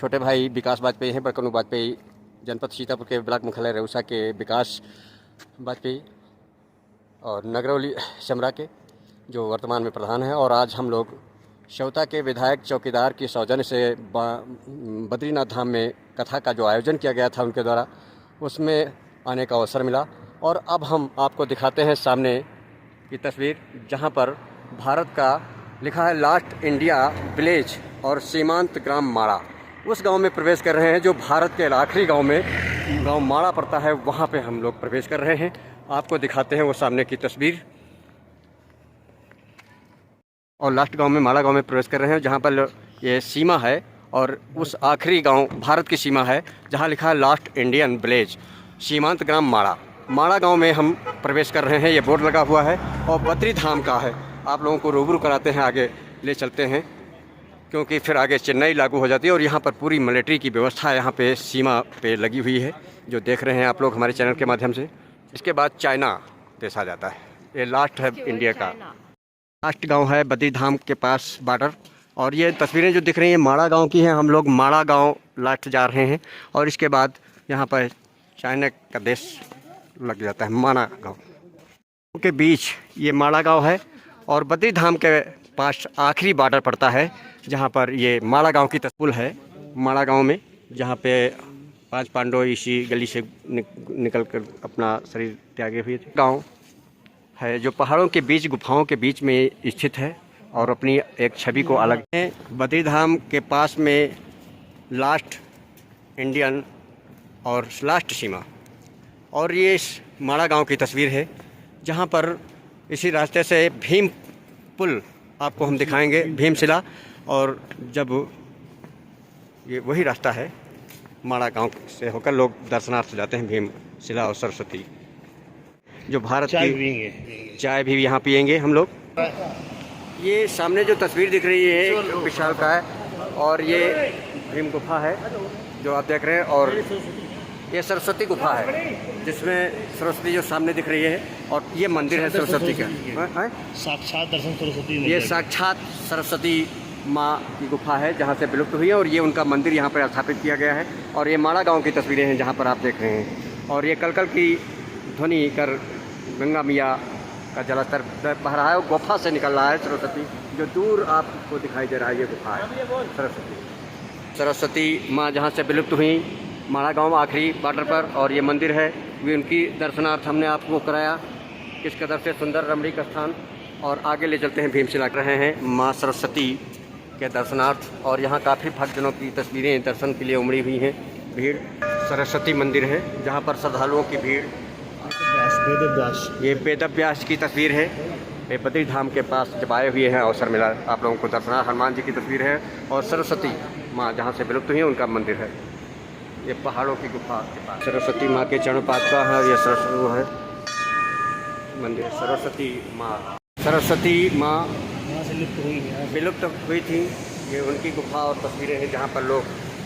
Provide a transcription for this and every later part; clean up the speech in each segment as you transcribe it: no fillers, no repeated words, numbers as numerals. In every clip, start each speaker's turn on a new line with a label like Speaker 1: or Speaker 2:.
Speaker 1: छोटे भाई विकास वाजपेयी हैं, बड़कनू वाजपेयी जनपद सीतापुर के ब्लॉक मुख्यालय रेउसा के विकास वाजपेयी और नगरौली शमरा के जो वर्तमान में प्रधान हैं। और आज हम लोग श्योता के विधायक चौकीदार की सौजन्य से बद्रीनाथ धाम में कथा का जो आयोजन किया गया था उनके द्वारा, उसमें आने का अवसर मिला। और अब हम आपको दिखाते हैं सामने की तस्वीर, जहां पर भारत का लिखा है लास्ट इंडिया विलेज और सीमांत ग्राम माड़ा। उस गांव में प्रवेश कर रहे हैं जो भारत के आखिरी गांव माड़ा पड़ता है, वहां पे हम लोग प्रवेश कर रहे हैं। आपको दिखाते हैं वो सामने की तस्वीर। और लास्ट गांव में माड़ा गांव में प्रवेश कर रहे हैं, जहां पर ये सीमा है और उस आखिरी गांव भारत की सीमा है जहां लिखा है लास्ट इंडियन विलेज सीमांत ग्राम माड़ा। माड़ा गांव में हम प्रवेश कर रहे हैं, ये बोर्ड लगा हुआ है और बद्री धाम का है। आप लोगों को रूबरू कराते हैं, आगे ले चलते हैं क्योंकि फिर आगे चेन्नई लागू हो जाती है। और यहाँ पर पूरी मिलिट्री की व्यवस्था यहाँ पे सीमा पे लगी हुई है, जो देख रहे हैं आप लोग हमारे चैनल के माध्यम से। इसके बाद चाइना देश आ जाता है। ये लास्ट है इंडिया का लास्ट गांव है, बद्री धाम के पास बॉर्डर। और ये तस्वीरें जो दिख रही हैं माड़ा गांव की हैं। हम लोग माड़ा गांव लास्ट जा रहे हैं और इसके बाद यहाँ पर चाइना का देश लग जाता है। माड़ा गांव के बीच ये माड़ा गांव है और बद्री धाम के पास आखिरी बॉर्डर पड़ता है, जहाँ पर ये माड़ा गांव की तस्वीर है। माड़ा गांव में जहाँ पे 5 पांडव इसी गली से निकल कर अपना शरीर त्यागे हुए थे। गांव है जो पहाड़ों के बीच गुफाओं के बीच में स्थित है और अपनी एक छवि को अलग है। बद्री धाम के पास में लास्ट इंडियन और लास्ट सीमा। और ये इस माड़ा गांव की तस्वीर है, जहां पर इसी रास्ते से भीम पुल आपको हम दिखाएंगे, भीमशिला। और जब ये वही रास्ता है माड़ा गांव से होकर लोग दर्शनार्थ जाते हैं भीमशिला और सरस्वती। जो भारत की चाय भी यहाँ पियेंगे हम लोग। ये सामने जो तस्वीर दिख रही है विशाल का है और ये भीम गुफा है जो आप देख रहे हैं। और ये सरस्वती गुफा है जिसमें सरस्वती जो सामने दिख रही है। और ये मंदिर है सरस्वती का,
Speaker 2: साक्षात दर्शन सरस्वती।
Speaker 1: ये साक्षात सरस्वती माँ की गुफा है जहाँ से विलुप्त हुई है और ये उनका मंदिर यहाँ पर स्थापित किया गया है। और ये माड़ा गांव की तस्वीरें हैं जहाँ पर आप देख रहे हैं। और ये कलकल की ध्वनि कर गंगा मैया का जलस्तर बह रहा है। वो गुफा से निकल रहा है सरस्वती, जो दूर आपको दिखाई दे रहा है। ये गुफा है सरस्वती माँ जहाँ से विलुप्त हुई, माड़ा गांव आखिरी बॉर्डर पर। और ये मंदिर है, वे उनकी दर्शनार्थ हमने आपको कराया। किस कदर से सुंदर रमणीक स्थान। और आगे ले चलते हैं भीमशिला कर रहे हैं माँ सरस्वती के दर्शनार्थ। और यहाँ काफ़ी भक्तजनों की तस्वीरें दर्शन के लिए उमड़ी हुई हैं। भीड़ सरस्वती मंदिर है जहाँ पर श्रद्धालुओं की भीड़। ये वेदव्यास की तस्वीर है। ये बद्री धाम के पास जब आए हुए हैं अवसर मिला आप लोगों को दर्शना। हनुमान जी की तस्वीर है और सरस्वती माँ जहाँ से विलुप्त हुई है उनका मंदिर है। ये पहाड़ों की गुफा के पास सरस्वती माँ के चरण पादुका है। ये सरस्वती है मंदिर। सरस्वती माँ विलुप्त हुई थी, ये उनकी गुफा और तस्वीरें हैं जहाँ पर लोग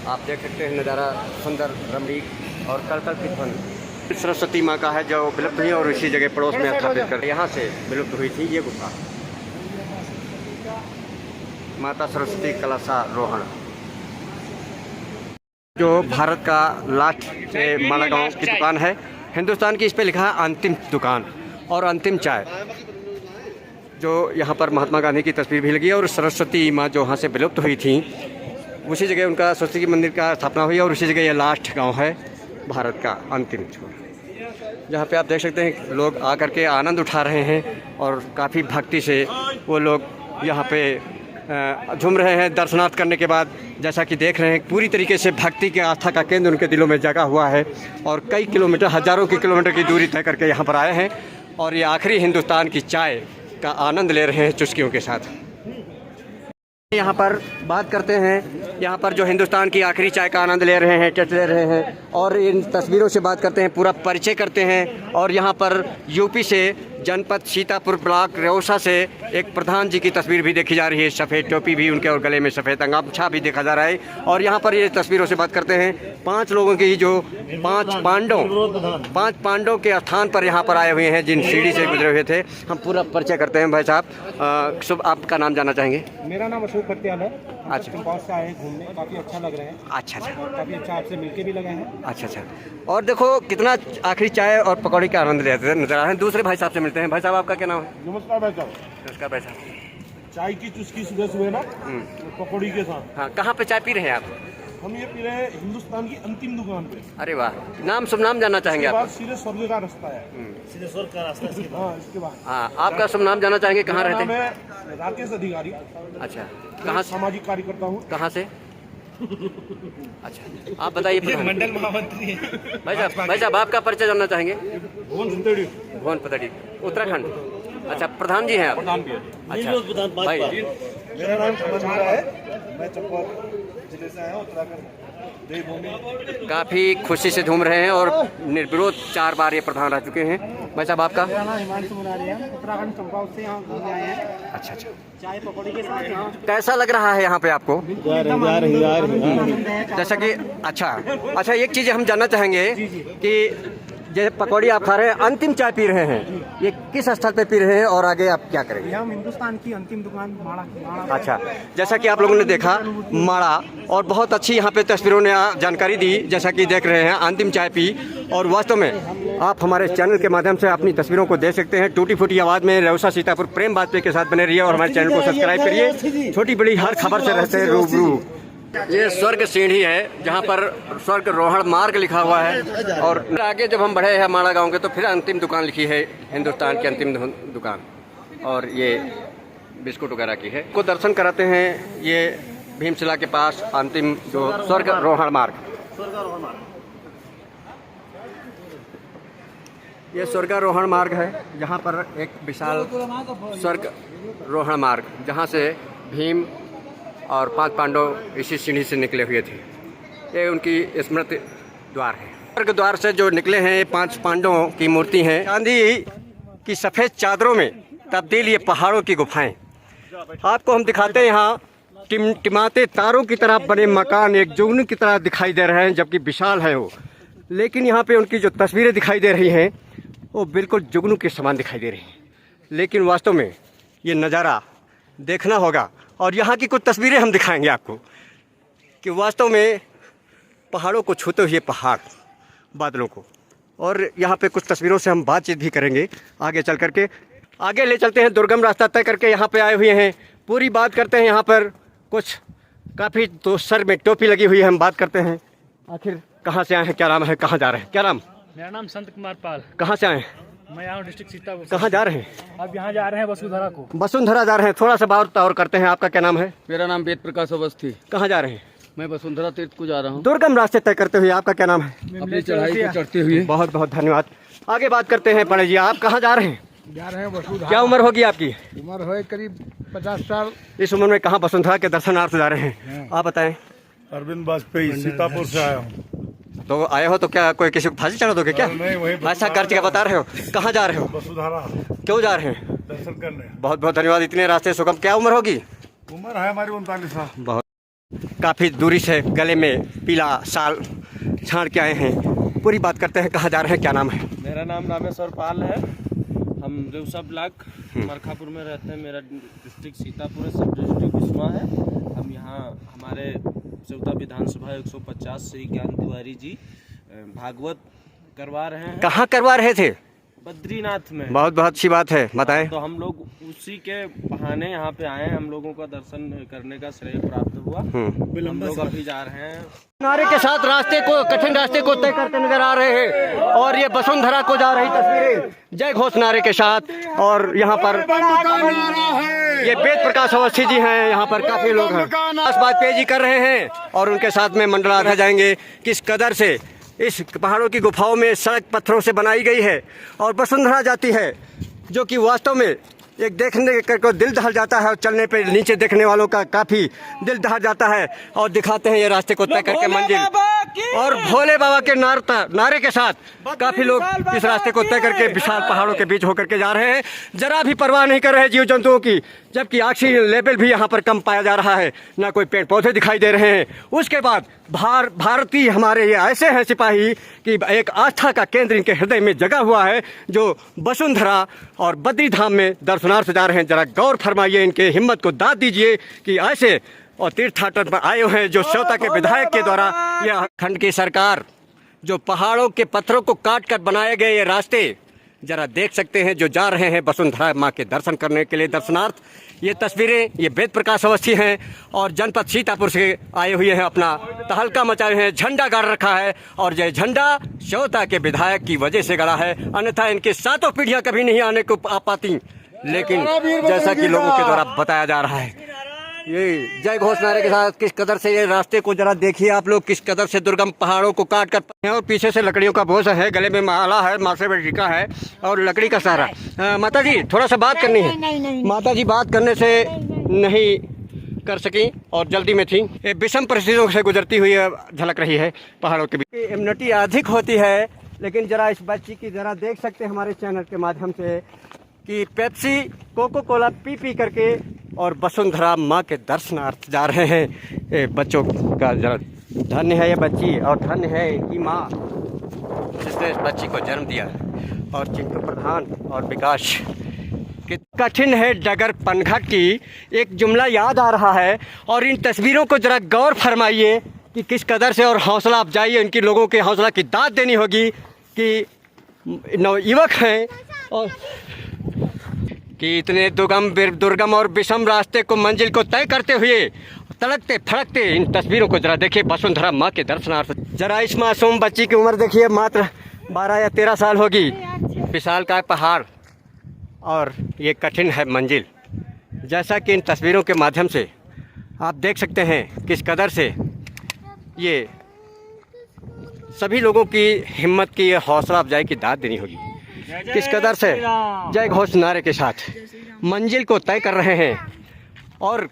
Speaker 1: आप देख सकते हैं नज़ारा सुंदर रमणीक और कलकल की ध्वनि। सरस्वती माँ का है जो विलुप्त हुई और इसी जगह पड़ोस में स्थापित कर यहाँ से विलुप्त हुई थी ये गुफा। माता सरस्वती कलशारोहण जो भारत का लास्ट से माड़ा गांव की दुकान है हिंदुस्तान की। इस पे लिखा है अंतिम दुकान और अंतिम चाय। जो यहाँ पर महात्मा गांधी की तस्वीर भी लगी है। और सरस्वती माँ जो यहाँ से विलुप्त हुई थी उसी जगह उनका सरस्वती मंदिर का स्थापना हुई और उसी जगह ये लास्ट गांव है भारत का अंतिम छोर, जहाँ पे आप देख सकते हैं लोग आकर के आनंद उठा रहे हैं। और काफ़ी भक्ति से वो लोग यहाँ पे झूम रहे हैं दर्शनार्थ करने के बाद। जैसा कि देख रहे हैं पूरी तरीके से भक्ति के आस्था का केंद्र उनके दिलों में जगा हुआ है। और कई किलोमीटर हज़ारों की किलोमीटर की दूरी तय करके यहाँ पर आए हैं और ये आखिरी हिंदुस्तान की चाय का आनंद ले रहे हैं चुस्कियों के साथ। यहाँ पर बात करते हैं, यहाँ पर जो हिंदुस्तान की आखिरी चाय का आनंद ले रहे हैं, टेस्ट ले रहे हैं और इन तस्वीरों से बात करते हैं, पूरा परिचय करते हैं। और यहाँ पर यूपी से जनपद सीतापुर ब्लॉक रेउसा से एक प्रधान जी की तस्वीर भी देखी जा रही है। सफ़ेद टोपी भी उनके और गले में सफ़ेद अंगाछा भी देखा जा रहा है। और यहाँ पर ये तस्वीरों से बात करते हैं 5 लोगों की जो 5 पांडव के स्थान पर यहाँ पर आए हुए हैं जिन सीढ़ी से गुजरे हुए थे। हम पूरा परिचय करते हैं। भाई साहब शुभ आपका नाम जानना चाहेंगे?
Speaker 2: मेरा नाम अशोक खत्याल है।
Speaker 1: अच्छा।
Speaker 3: कंपाउंड से आए हैं घूमने, काफ़ी अच्छा लग रहा है।
Speaker 1: अच्छा अच्छा
Speaker 3: काफ़ी अच्छा आपसे मिलके भी लगा है।
Speaker 1: अच्छा अच्छा। और देखो कितना आखिरी चाय और पकौड़ी का आनंद लेते हैं नजर आ रहे हैं। दूसरे भाई साहब से मिलते हैं। भाई साहब आपका क्या नाम है?
Speaker 3: नमस्कार भाई साहब।
Speaker 1: नमस्कार भाई साहब।
Speaker 3: चाय की चुस्की सुबह सुबह ना पकौड़ी के साथ।
Speaker 1: हाँ, कहाँ पे चाय पी रहे हैं आप?
Speaker 3: हम ये पी रहे हैं हिंदुस्तान की अंतिम दुकान पे।
Speaker 1: अरे वाह, नाम शुभ नाम जानना चाहेंगे
Speaker 3: इसके
Speaker 1: आप?
Speaker 3: बाद सीधे स्वर्ग का रास्ता है।
Speaker 2: सीधे स्वर्ग का रास्ता इसके बाद।
Speaker 3: हाँ, इसके बाद
Speaker 1: हाँ, आपका शुभ नाम जानना चाहेंगे? कहाँ
Speaker 3: मेरा
Speaker 1: रहते
Speaker 3: नाम
Speaker 1: हैं?
Speaker 3: है राकेश अधिकारी।
Speaker 1: अच्छा,
Speaker 3: मैं
Speaker 1: कहाँ से?
Speaker 3: सामाजिक कार्यकर्ता हूँ।
Speaker 1: कहाँ से? अच्छा, आप बताइए प्रधान।
Speaker 2: मंडल महामंत्री है।
Speaker 1: भाई साहब आपका परिचय जानना चाहेंगे?
Speaker 3: भुवन सिंधेड़ी।
Speaker 1: भुवन पतड़ी, उत्तराखंड। अच्छा, प्रधान जी हैं आप?
Speaker 3: प्रधान भी है।
Speaker 1: अच्छा भाई,
Speaker 3: मेरा नाम चमन मीणा है। मैं चंपावत जिले से आया हूँ, उत्तराखंड देवभूमि।
Speaker 1: काफ़ी खुशी से झूम रहे हैं और निर्विरोध 4 बार ये प्रधान रह चुके हैं। भाई साहब आपका?
Speaker 3: मेरा नाम हिमांशु मुरारी है, उत्तराखंड चंपावत से यहाँ घूमने आए हैं।
Speaker 1: अच्छा अच्छा।
Speaker 3: चाय पकौड़ी के साथ यहाँ
Speaker 1: कैसा लग रहा है यहाँ पे आपको?
Speaker 3: आनंद है।
Speaker 1: जैसा कि अच्छा एक चीज़ हम जानना चाहेंगे कि जैसे पकौड़ी आप खा रहे हैं, अंतिम चाय पी रहे हैं, ये किस स्थल पे पी रहे हैं और आगे आप क्या करेंगे?
Speaker 3: हम हिंदुस्तान की अंतिम दुकान माड़ा।
Speaker 1: अच्छा, जैसा कि आप लोगों ने देखा माड़ा, और बहुत अच्छी यहाँ पे तस्वीरों ने जानकारी दी। जैसा कि देख रहे हैं, अंतिम चाय पी, और वास्तव में आप हमारे चैनल के माध्यम से अपनी तस्वीरों को देख सकते हैं। टूटी फूटी आवाज़ में रेउसा सीतापुर प्रेम बात के साथ बने रहिए और हमारे चैनल को सब्सक्राइब करिए। छोटी बड़ी हर खबर से रहते हैं रूबरू। ये स्वर्ग सीढ़ी है जहाँ पर स्वर्ग रोहण मार्ग लिखा हुआ है, और आगे जब हम बढ़े हैं माड़ा गांव के तो फिर अंतिम दुकान लिखी है, हिंदुस्तान की अंतिम दुकान, और ये बिस्कुट वगैरह की है। को दर्शन कराते हैं ये भीमशिला के पास अंतिम जो स्वर्ग रोहण मार्ग। ये स्वर्गारोहण मार्ग है जहाँ पर एक विशाल स्वर्ग रोहण मार्ग, जहाँ से भीम और 5 पांडव इसी सीढ़ी से निकले हुए थे। ये उनकी स्मृति द्वार है। स्वर्ग द्वार से जो निकले हैं ये 5 पांडवों की मूर्ति है। चांदी की सफ़ेद चादरों में तब्दील ये पहाड़ों की गुफाएं। आपको हम दिखाते हैं यहाँ टिमटिमाते तारों की तरह बने मकान एक जुगनू की तरह दिखाई दे रहे हैं, जबकि विशाल है वो। लेकिन यहाँ पे उनकी जो तस्वीरें दिखाई दे रही हैं वो बिल्कुल जुगनू के समान दिखाई दे रही हैं। लेकिन वास्तव में ये नज़ारा देखना होगा, और यहाँ की कुछ तस्वीरें हम दिखाएंगे आपको कि वास्तव में पहाड़ों को छूते हुए पहाड़, बादलों को, और यहाँ पे कुछ तस्वीरों से हम बातचीत भी करेंगे आगे चल करके। आगे ले चलते हैं, दुर्गम रास्ता तय करके यहाँ पे आए हुए हैं, पूरी बात करते हैं। यहाँ पर कुछ काफ़ी तो सर में टोपी लगी हुई है, हम बात करते हैं आखिर कहाँ से आए हैं, क्या नाम है, कहाँ जा रहे हैं? क्या नाम?
Speaker 2: मेरा नाम संत कुमार पाल।
Speaker 1: कहाँ से आए हैं?
Speaker 2: मैं यहाँ डिस्ट्रिक्ट सीतापुर।
Speaker 1: कहाँ जा रहे हैं?
Speaker 2: अब यहाँ जा रहे हैं वसुंधरा को।
Speaker 1: वसुंधरा जा रहे हैं। थोड़ा सा बात और करते हैं। आपका क्या नाम है?
Speaker 4: मेरा नाम वेद प्रकाश अवस्थी।
Speaker 1: कहाँ जा रहे हैं?
Speaker 4: मैं वसुंधरा तीर्थ को जा रहा हूँ,
Speaker 1: दुर्गम रास्ते तय करते हुए। आपका क्या नाम है?
Speaker 4: अपनी चढ़ाई को चढ़ते हुए।
Speaker 1: बहुत बहुत धन्यवाद। आगे बात करते हैं। पड़े जी, आप कहाँ जा रहे हैं?
Speaker 3: जा रहे हैं वसुंधरा।
Speaker 1: क्या उम्र होगी आपकी?
Speaker 3: उम्र है करीब 50 साल।
Speaker 1: इस उम्र में कहाँ वसुंधरा के दर्शनार्थ जा रहे हैं? आप बताएं।
Speaker 3: अरविंद वाजपेयी, सीतापुर से आया हूँ।
Speaker 1: तो आए हो तो क्या कोई किसी को फांसी चढ़ा दोगे क्या?
Speaker 3: नहीं, वही
Speaker 1: ऐसा कर के बता रहे हो? कहाँ जा रहे हो?
Speaker 3: वसुंधरा
Speaker 1: क्यों जा रहे हैं?
Speaker 3: दर्शन करने।
Speaker 1: बहुत बहुत धन्यवाद। इतने रास्ते सुगम। क्या उम्र होगी?
Speaker 3: उम्र है हमारी 39 साल।
Speaker 1: बहुत काफ़ी दूरी से गले में पीला शाल छाड़ के आए हैं। पूरी बात करते हैं। कहाँ जा रहे हैं, क्या नाम है?
Speaker 4: मेरा नाम रामेश्वर पाल है। हम रेउसा ब्लॉक मरखापुर में रहते हैं। मेरा डिस्ट्रिक्ट सीतापुर है, सब डिस्ट्रिक्ट बिस्वा है। हम यहाँ हमारे चौथा विधानसभा 150 श्री ज्ञान तिवारी जी भागवत करवा रहे हैं।
Speaker 1: कहाँ करवा रहे थे?
Speaker 4: बद्रीनाथ में।
Speaker 1: बहुत बहुत अच्छी बात है, बताएं।
Speaker 4: तो हम लोग उसी के बहाने यहाँ पे आए हैं। हम लोगों का दर्शन करने का श्रेय प्राप्त हुआ। हम लोग अभी जा रहे हैं।
Speaker 1: नारे के साथ रास्ते को, कठिन रास्ते को तय करते नजर आ रहे हैं, और ये वसुंधरा को जा रही तस्वीरें जय घोष नारे के साथ। और यहाँ पर ये वेद प्रकाश अवस्थी जी हैं, यहाँ पर काफी लोग हैं, बस बात पेजी कर रहे हैं, और उनके साथ में मंडलाधर जाएंगे। किस कदर से इस पहाड़ों की गुफाओं में सड़क पत्थरों से बनाई गई है और वसुंधरा जाती है, जो कि वास्तव में एक देखने को दिल दहल जाता है, और चलने पे नीचे देखने वालों का काफ़ी दिल दहल जाता है। और दिखाते हैं ये रास्ते को तय करके मंजिल, और भोले बाबा के नारे के साथ काफ़ी लोग इस रास्ते को तय करके विशाल पहाड़ों के बीच होकर के जा रहे हैं। जरा भी परवाह नहीं कर रहे जीव जंतुओं की, जबकि ऑक्सीजन लेवल भी यहाँ पर कम पाया जा रहा है, ना कोई पेड़ पौधे दिखाई दे रहे हैं। उसके बाद भारतीय हमारे ये ऐसे हैं सिपाही कि एक आस्था का केंद्र इनके हृदय में जगा हुआ है, जो वसुंधरा और बद्री धाम में दर्शनार्थ जा रहे हैं। जरा गौर फरमाइए, इनके हिम्मत को दाद दीजिए कि ऐसे और तीर्थाटन पर आए हुए हैं जो श्रोता के विधायक के द्वारा यह खंड की सरकार जो पहाड़ों के पत्थरों को काट कर बनाए गए ये रास्ते जरा देख सकते हैं जो जा रहे हैं वसुंधरा माँ के दर्शन करने के लिए दर्शनार्थ। ये तस्वीरें ये वेद प्रकाश अवस्थी हैं और जनपद सीतापुर से आए हुए हैं, अपना तहलका मचाए हुए हैं, झंडा गाड़ रखा है और ये झंडा श्रोता के विधायक की वजह से गड़ा है, अन्यथा इनकी 7 पीढ़ियां कभी नहीं आने को आ पाती। लेकिन जैसा कि लोगों के द्वारा बताया जा रहा है, ये जय घोष नारे के साथ किस कदर से ये रास्ते को जरा देखिए आप लोग, किस कदर से दुर्गम पहाड़ों को काट कर और पीछे से लकड़ियों का बोझ है, गले में माला है, माथे में टीका है और लकड़ी का सहारा। माता जी थोड़ा सा बात करनी है।
Speaker 5: नहीं।
Speaker 1: माता जी बात करने से नहीं कर सकी और जल्दी में थी। ये विषम परिस्थितियों से गुजरती हुई झलक रही है पहाड़ों के बीच। इम्यूनिटी अधिक होती है, लेकिन जरा इस बच्ची की जरा देख सकते हैं हमारे चैनल के माध्यम से कि पेप्सी कोको कोला पी करके और वसुंधरा माँ के दर्शनार्थ जा रहे हैं। ये बच्चों का जरा धन्य है ये बच्ची और धन्य है इनकी माँ जिसने इस बच्ची को जन्म दिया। और चिंटू प्रधान और विकास कि कठिन है डगर पनघट की एक जुमला याद आ रहा है और इन तस्वीरों को जरा गौर फरमाइए कि किस कदर से और हौसला अफजाई इनकी लोगों के हौसला की दाद देनी होगी कि नवयुवक हैं और कि इतने दुर्गम और विषम रास्ते को मंजिल को तय करते हुए तड़कते फड़कते इन तस्वीरों को जरा देखिए वसुंधरा माँ के दर्शनार्थ। जरा इस मासूम बच्ची की उम्र देखिए, मात्र 12 या 13 साल होगी। विशाल का पहाड़ और ये कठिन है मंजिल, जैसा कि इन तस्वीरों के माध्यम से आप देख सकते हैं किस कदर से ये सभी लोगों की हिम्मत की हौसला अफजाई की दाद देनी होगी। किस कदर से जय घोष नारे के साथ मंजिल को तय कर रहे हैं और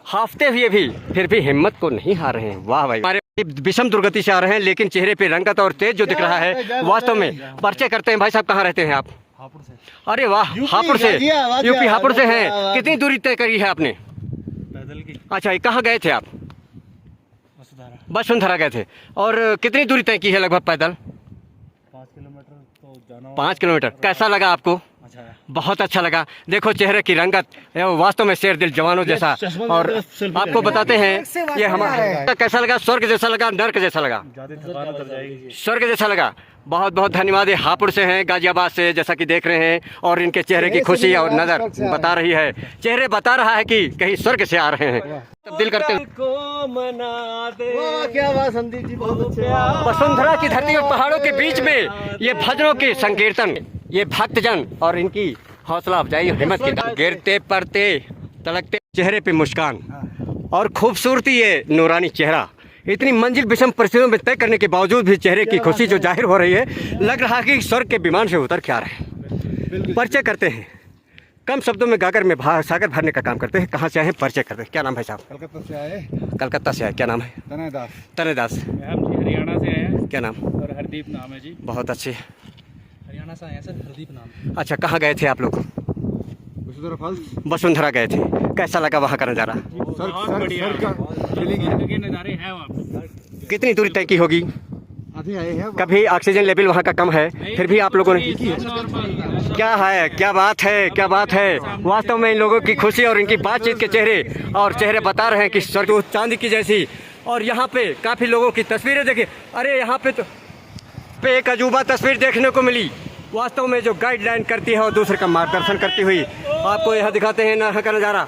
Speaker 1: हाफते हुए भी फिर भी हिम्मत को नहीं हार रहे हैं। वाह भाई, हमारे विषम दुर्गति से आ रहे हैं लेकिन चेहरे पे रंगत और तेज जो दिख रहा है वास्तव में। परिचय करते हैं भाई साहब, कहाँ रहते हैं आप?
Speaker 2: हापुड़ से।
Speaker 1: अरे वाह, हापुड़ से, यूपी हापुड़ से हैं। कितनी दूरी तय करी है आपने?
Speaker 2: पैदल की।
Speaker 1: अच्छा, कहाँ गए थे आप? वसुंधरा गए थे। और कितनी दूरी तय की है लगभग पैदल?
Speaker 2: 5 किलोमीटर तो जाना।
Speaker 1: 5 किलोमीटर। कैसा लगा आपको?
Speaker 2: अच्छा है।
Speaker 1: बहुत अच्छा लगा। देखो चेहरे की रंगत वास्तव में शेर दिल जवानों जैसा। और आपको बताते हैं ये हमारा कैसा लगा, स्वर्ग जैसा लगा, नर्क जैसा लगा?
Speaker 2: ज्यादा थकान उतर जाएगी।
Speaker 1: स्वर्ग जैसा लगा। बहुत बहुत धन्यवाद। ये हापुड़ से हैं, गाजियाबाद से, जैसा कि देख रहे हैं और इनके चेहरे की खुशी और नजर बता रही है, चेहरे बता रहा है कि कहीं स्वर्ग से आ रहे हैं। तब्दील करते
Speaker 4: को मना दे।
Speaker 3: क्या बात संदीप जी, बहुत अच्छा।
Speaker 1: वसुंधरा की धरती और पहाड़ों के बीच में ये भजनों के संकीर्तन, ये भक्तजन और इनकी हौसला अफजाई हिम्मत की गिरते पड़ते तड़कते चेहरे पे मुस्कान और खूबसूरती, ये नूरानी चेहरा इतनी मंजिल विषम परिस्थितियों में तय करने के बावजूद भी चेहरे की खुशी जो जाहिर हो रही है, लग रहा है कि स्वर्ग के विमान से उतर के आ रहे हैं। परिचय करते हैं, कम शब्दों में गागर में सागर भरने का काम करते हैं। कहाँ से आए हैं, परिचय करते हैं। क्या नाम है साहब?
Speaker 3: कलकत्ता से आए।
Speaker 1: कलकत्ता से आए। क्या नाम है?
Speaker 3: तनयदास।
Speaker 1: तनयदास।
Speaker 2: हम जी हरियाणा से आए हैं।
Speaker 1: क्या नाम?
Speaker 2: और हरदीप नाम है जी।
Speaker 1: बहुत अच्छे।
Speaker 2: हरियाणा से आए हैं सर, हरदीप नाम।
Speaker 1: अच्छा, कहाँ गए थे आप लोग?
Speaker 3: वसुंधरा फॉल्स।
Speaker 1: वसुंधरा गए थे। कैसा लगा वहाँ का नज़ारा?
Speaker 2: बहुत बढ़िया के नज़ारे हैं वहाँ।
Speaker 1: कितनी दूरी तय की होगी?
Speaker 3: आधे आए हैं।
Speaker 1: कभी ऑक्सीजन लेवल वहाँ का कम है, फिर भी आप लोगों ने क्या है, क्या बात है, क्या बात है। वास्तव में इन लोगों की खुशी और इनकी बातचीत के चेहरे और चेहरे बता रहे हैं कि स्वर्ग चांदी की जैसी। और यहाँ पे काफ़ी लोगों की तस्वीरें देखिए। अरे यहाँ पे एक अजूबा तस्वीर देखने को मिली, वास्तव में जो गाइडलाइन करती है और दूसरे का मार्गदर्शन करती हुई। आपको यह दिखाते हैं यहाँ का नज़ारा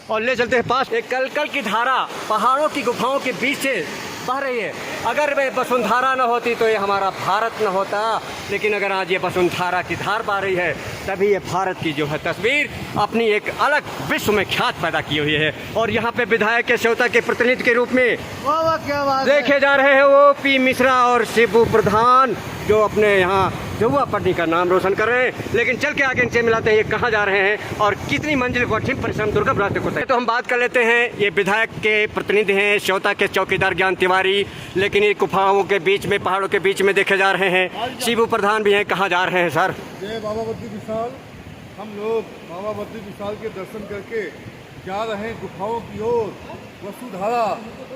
Speaker 1: और ले चलते हैं पास। एक कलकल की धारा पहाड़ों की गुफाओं के बीच से बह रही है। अगर वे वसुंधरा न होती तो ये हमारा भारत न होता, लेकिन अगर आज ये वसुंधरा की धार बह रही है तभी ये भारत की जो है तस्वीर अपनी एक अलग विश्व में ख्यात पैदा की हुई है। और यहाँ पे विधायक के श्रोता के प्रतिनिधि के रूप में
Speaker 3: क्या बात
Speaker 1: देखे जा रहे हैं वो पी मिश्रा और शिबू प्रधान, जो अपने यहाँ जमुआ पट्टी का नाम रोशन कर रहे हैं। लेकिन चल के आगे इनसे मिलाते हैं ये कहाँ जा रहे हैं और कितनी मंजिल कठिन परिश्रम दुर्गम रास्ते को तय। तो हम बात कर लेते हैं, ये विधायक के प्रतिनिधि हैं, श्रोता के चौकीदार ज्ञान तिवारी, लेकिन ये गुफाओं के बीच में, पहाड़ों के बीच में देखे जा रहे हैं। शिबू प्रधान भी हैं। कहाँ जा रहे हैं सर?
Speaker 3: जय बाबा बद्री विशाल। हम लोग बाबा बद्री विशाल के दर्शन करके जा रहे हैं गुफाओं की ओर। वसुधारा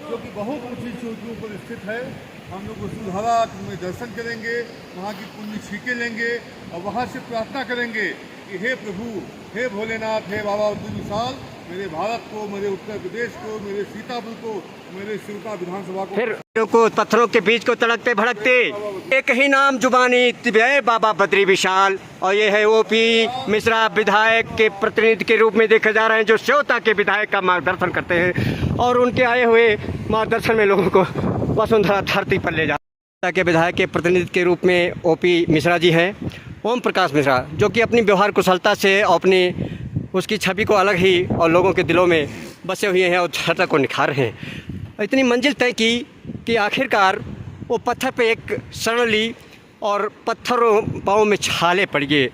Speaker 3: जो कि बहुत ऊंची चोटियों पर स्थित है, हम लोग वसुधारा में दर्शन करेंगे, वहाँ की पुण्य छीके लेंगे और वहाँ से प्रार्थना करेंगे कि हे प्रभु, हे भोलेनाथ, हे बाबा बद्री विशाल, मेरे भारत को, मेरे उत्तर प्रदेश को, मेरे सीतापुर को, मेरे सिवता विधानसभा को।
Speaker 1: फिर को पत्थरों के बीच को तड़कते भड़कते एक ही नाम जुबानी तिबे बाबा बद्री विशाल। और ये है ओपी मिश्रा विधायक के प्रतिनिधि के रूप में देखे जा रहे हैं, जो श्योता के विधायक का मार्गदर्शन करते हैं और उनके आए हुए मार्गदर्शन में लोगों को वसुंधरा धरती पर ले जा के विधायक के प्रतिनिधि के रूप में ओपी मिश्रा जी हैं। ओम प्रकाश मिश्रा, जो कि अपनी व्यवहार कुशलता से अपनी उसकी छवि को अलग ही और लोगों के दिलों में बसे हुए हैं और छटा को निखार रहे हैं। इतनी मंजिल तय की कि आखिरकार वो पत्थर पे एक शरण ली और पत्थरों पाँव में छाले पड़ गए।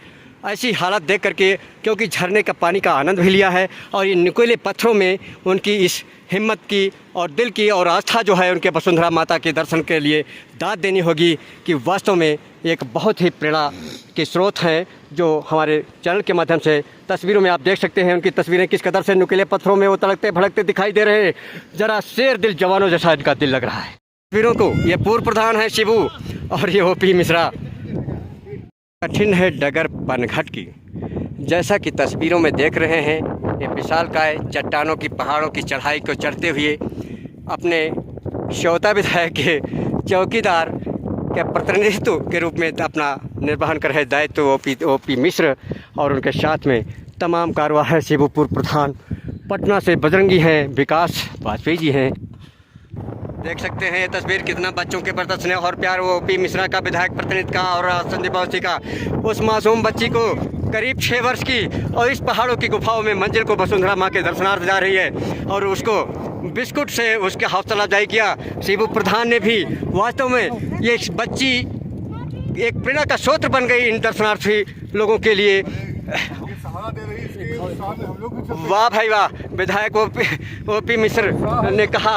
Speaker 1: ऐसी हालत देख करके, क्योंकि झरने का पानी का आनंद भी लिया है और ये नुकीले पत्थरों में उनकी इस हिम्मत की और दिल की और आस्था जो है उनके वसुंधरा माता के दर्शन के लिए दाद देनी होगी कि वास्तव में एक बहुत ही प्रेरणा के स्रोत हैं, जो हमारे चैनल के माध्यम से तस्वीरों में आप देख सकते हैं। उनकी तस्वीरें किस कदर से नुकीले पत्थरों में वो तड़कते भड़कते दिखाई दे रहे हैं। जरा शेर दिल जवानों जैसा इनका दिल लग रहा है। तस्वीरों को ये पूर्व प्रधान है शिबू और ये ओपी मिश्रा। कठिन है डगर पनघट की, जैसा कि तस्वीरों में देख रहे हैं। ये विशालकाय चट्टानों की पहाड़ों की चढ़ाई को चढ़ते हुए अपने श्योता विधायक के चौकीदार के प्रतिनिधित्व के रूप में अपना निर्वहन कर रहे दायित्व ओपी मिश्र और उनके साथ में तमाम कार्यवाही शिवपुर प्रधान पटना से बजरंगी हैं, विकास वाजपेयी जी हैं। देख सकते हैं ये तस्वीर कितना बच्चों के प्रति स्नेह और प्यार वो ओपी मिश्रा का विधायक प्रतिनिधि का और संदीप अवस्थी का उस मासूम बच्ची को करीब 6 वर्ष की और इस पहाड़ों की गुफाओं में मंजिल को वसुंधरा माँ के दर्शनार्थ जा रही है और उसको बिस्कुट से उसके हौसला अफजाई किया। शिबू प्रधान ने भी वास्तव में ये बच्ची एक प्रेरणा का स्रोत बन गई इन दर्शनार्थी लोगों के लिए।
Speaker 3: सहारा दे रही है, इसके सामने हम लोग भी चलते हैं।
Speaker 1: वाह भाई वाह, विधायक ओपी मिश्र ने कहा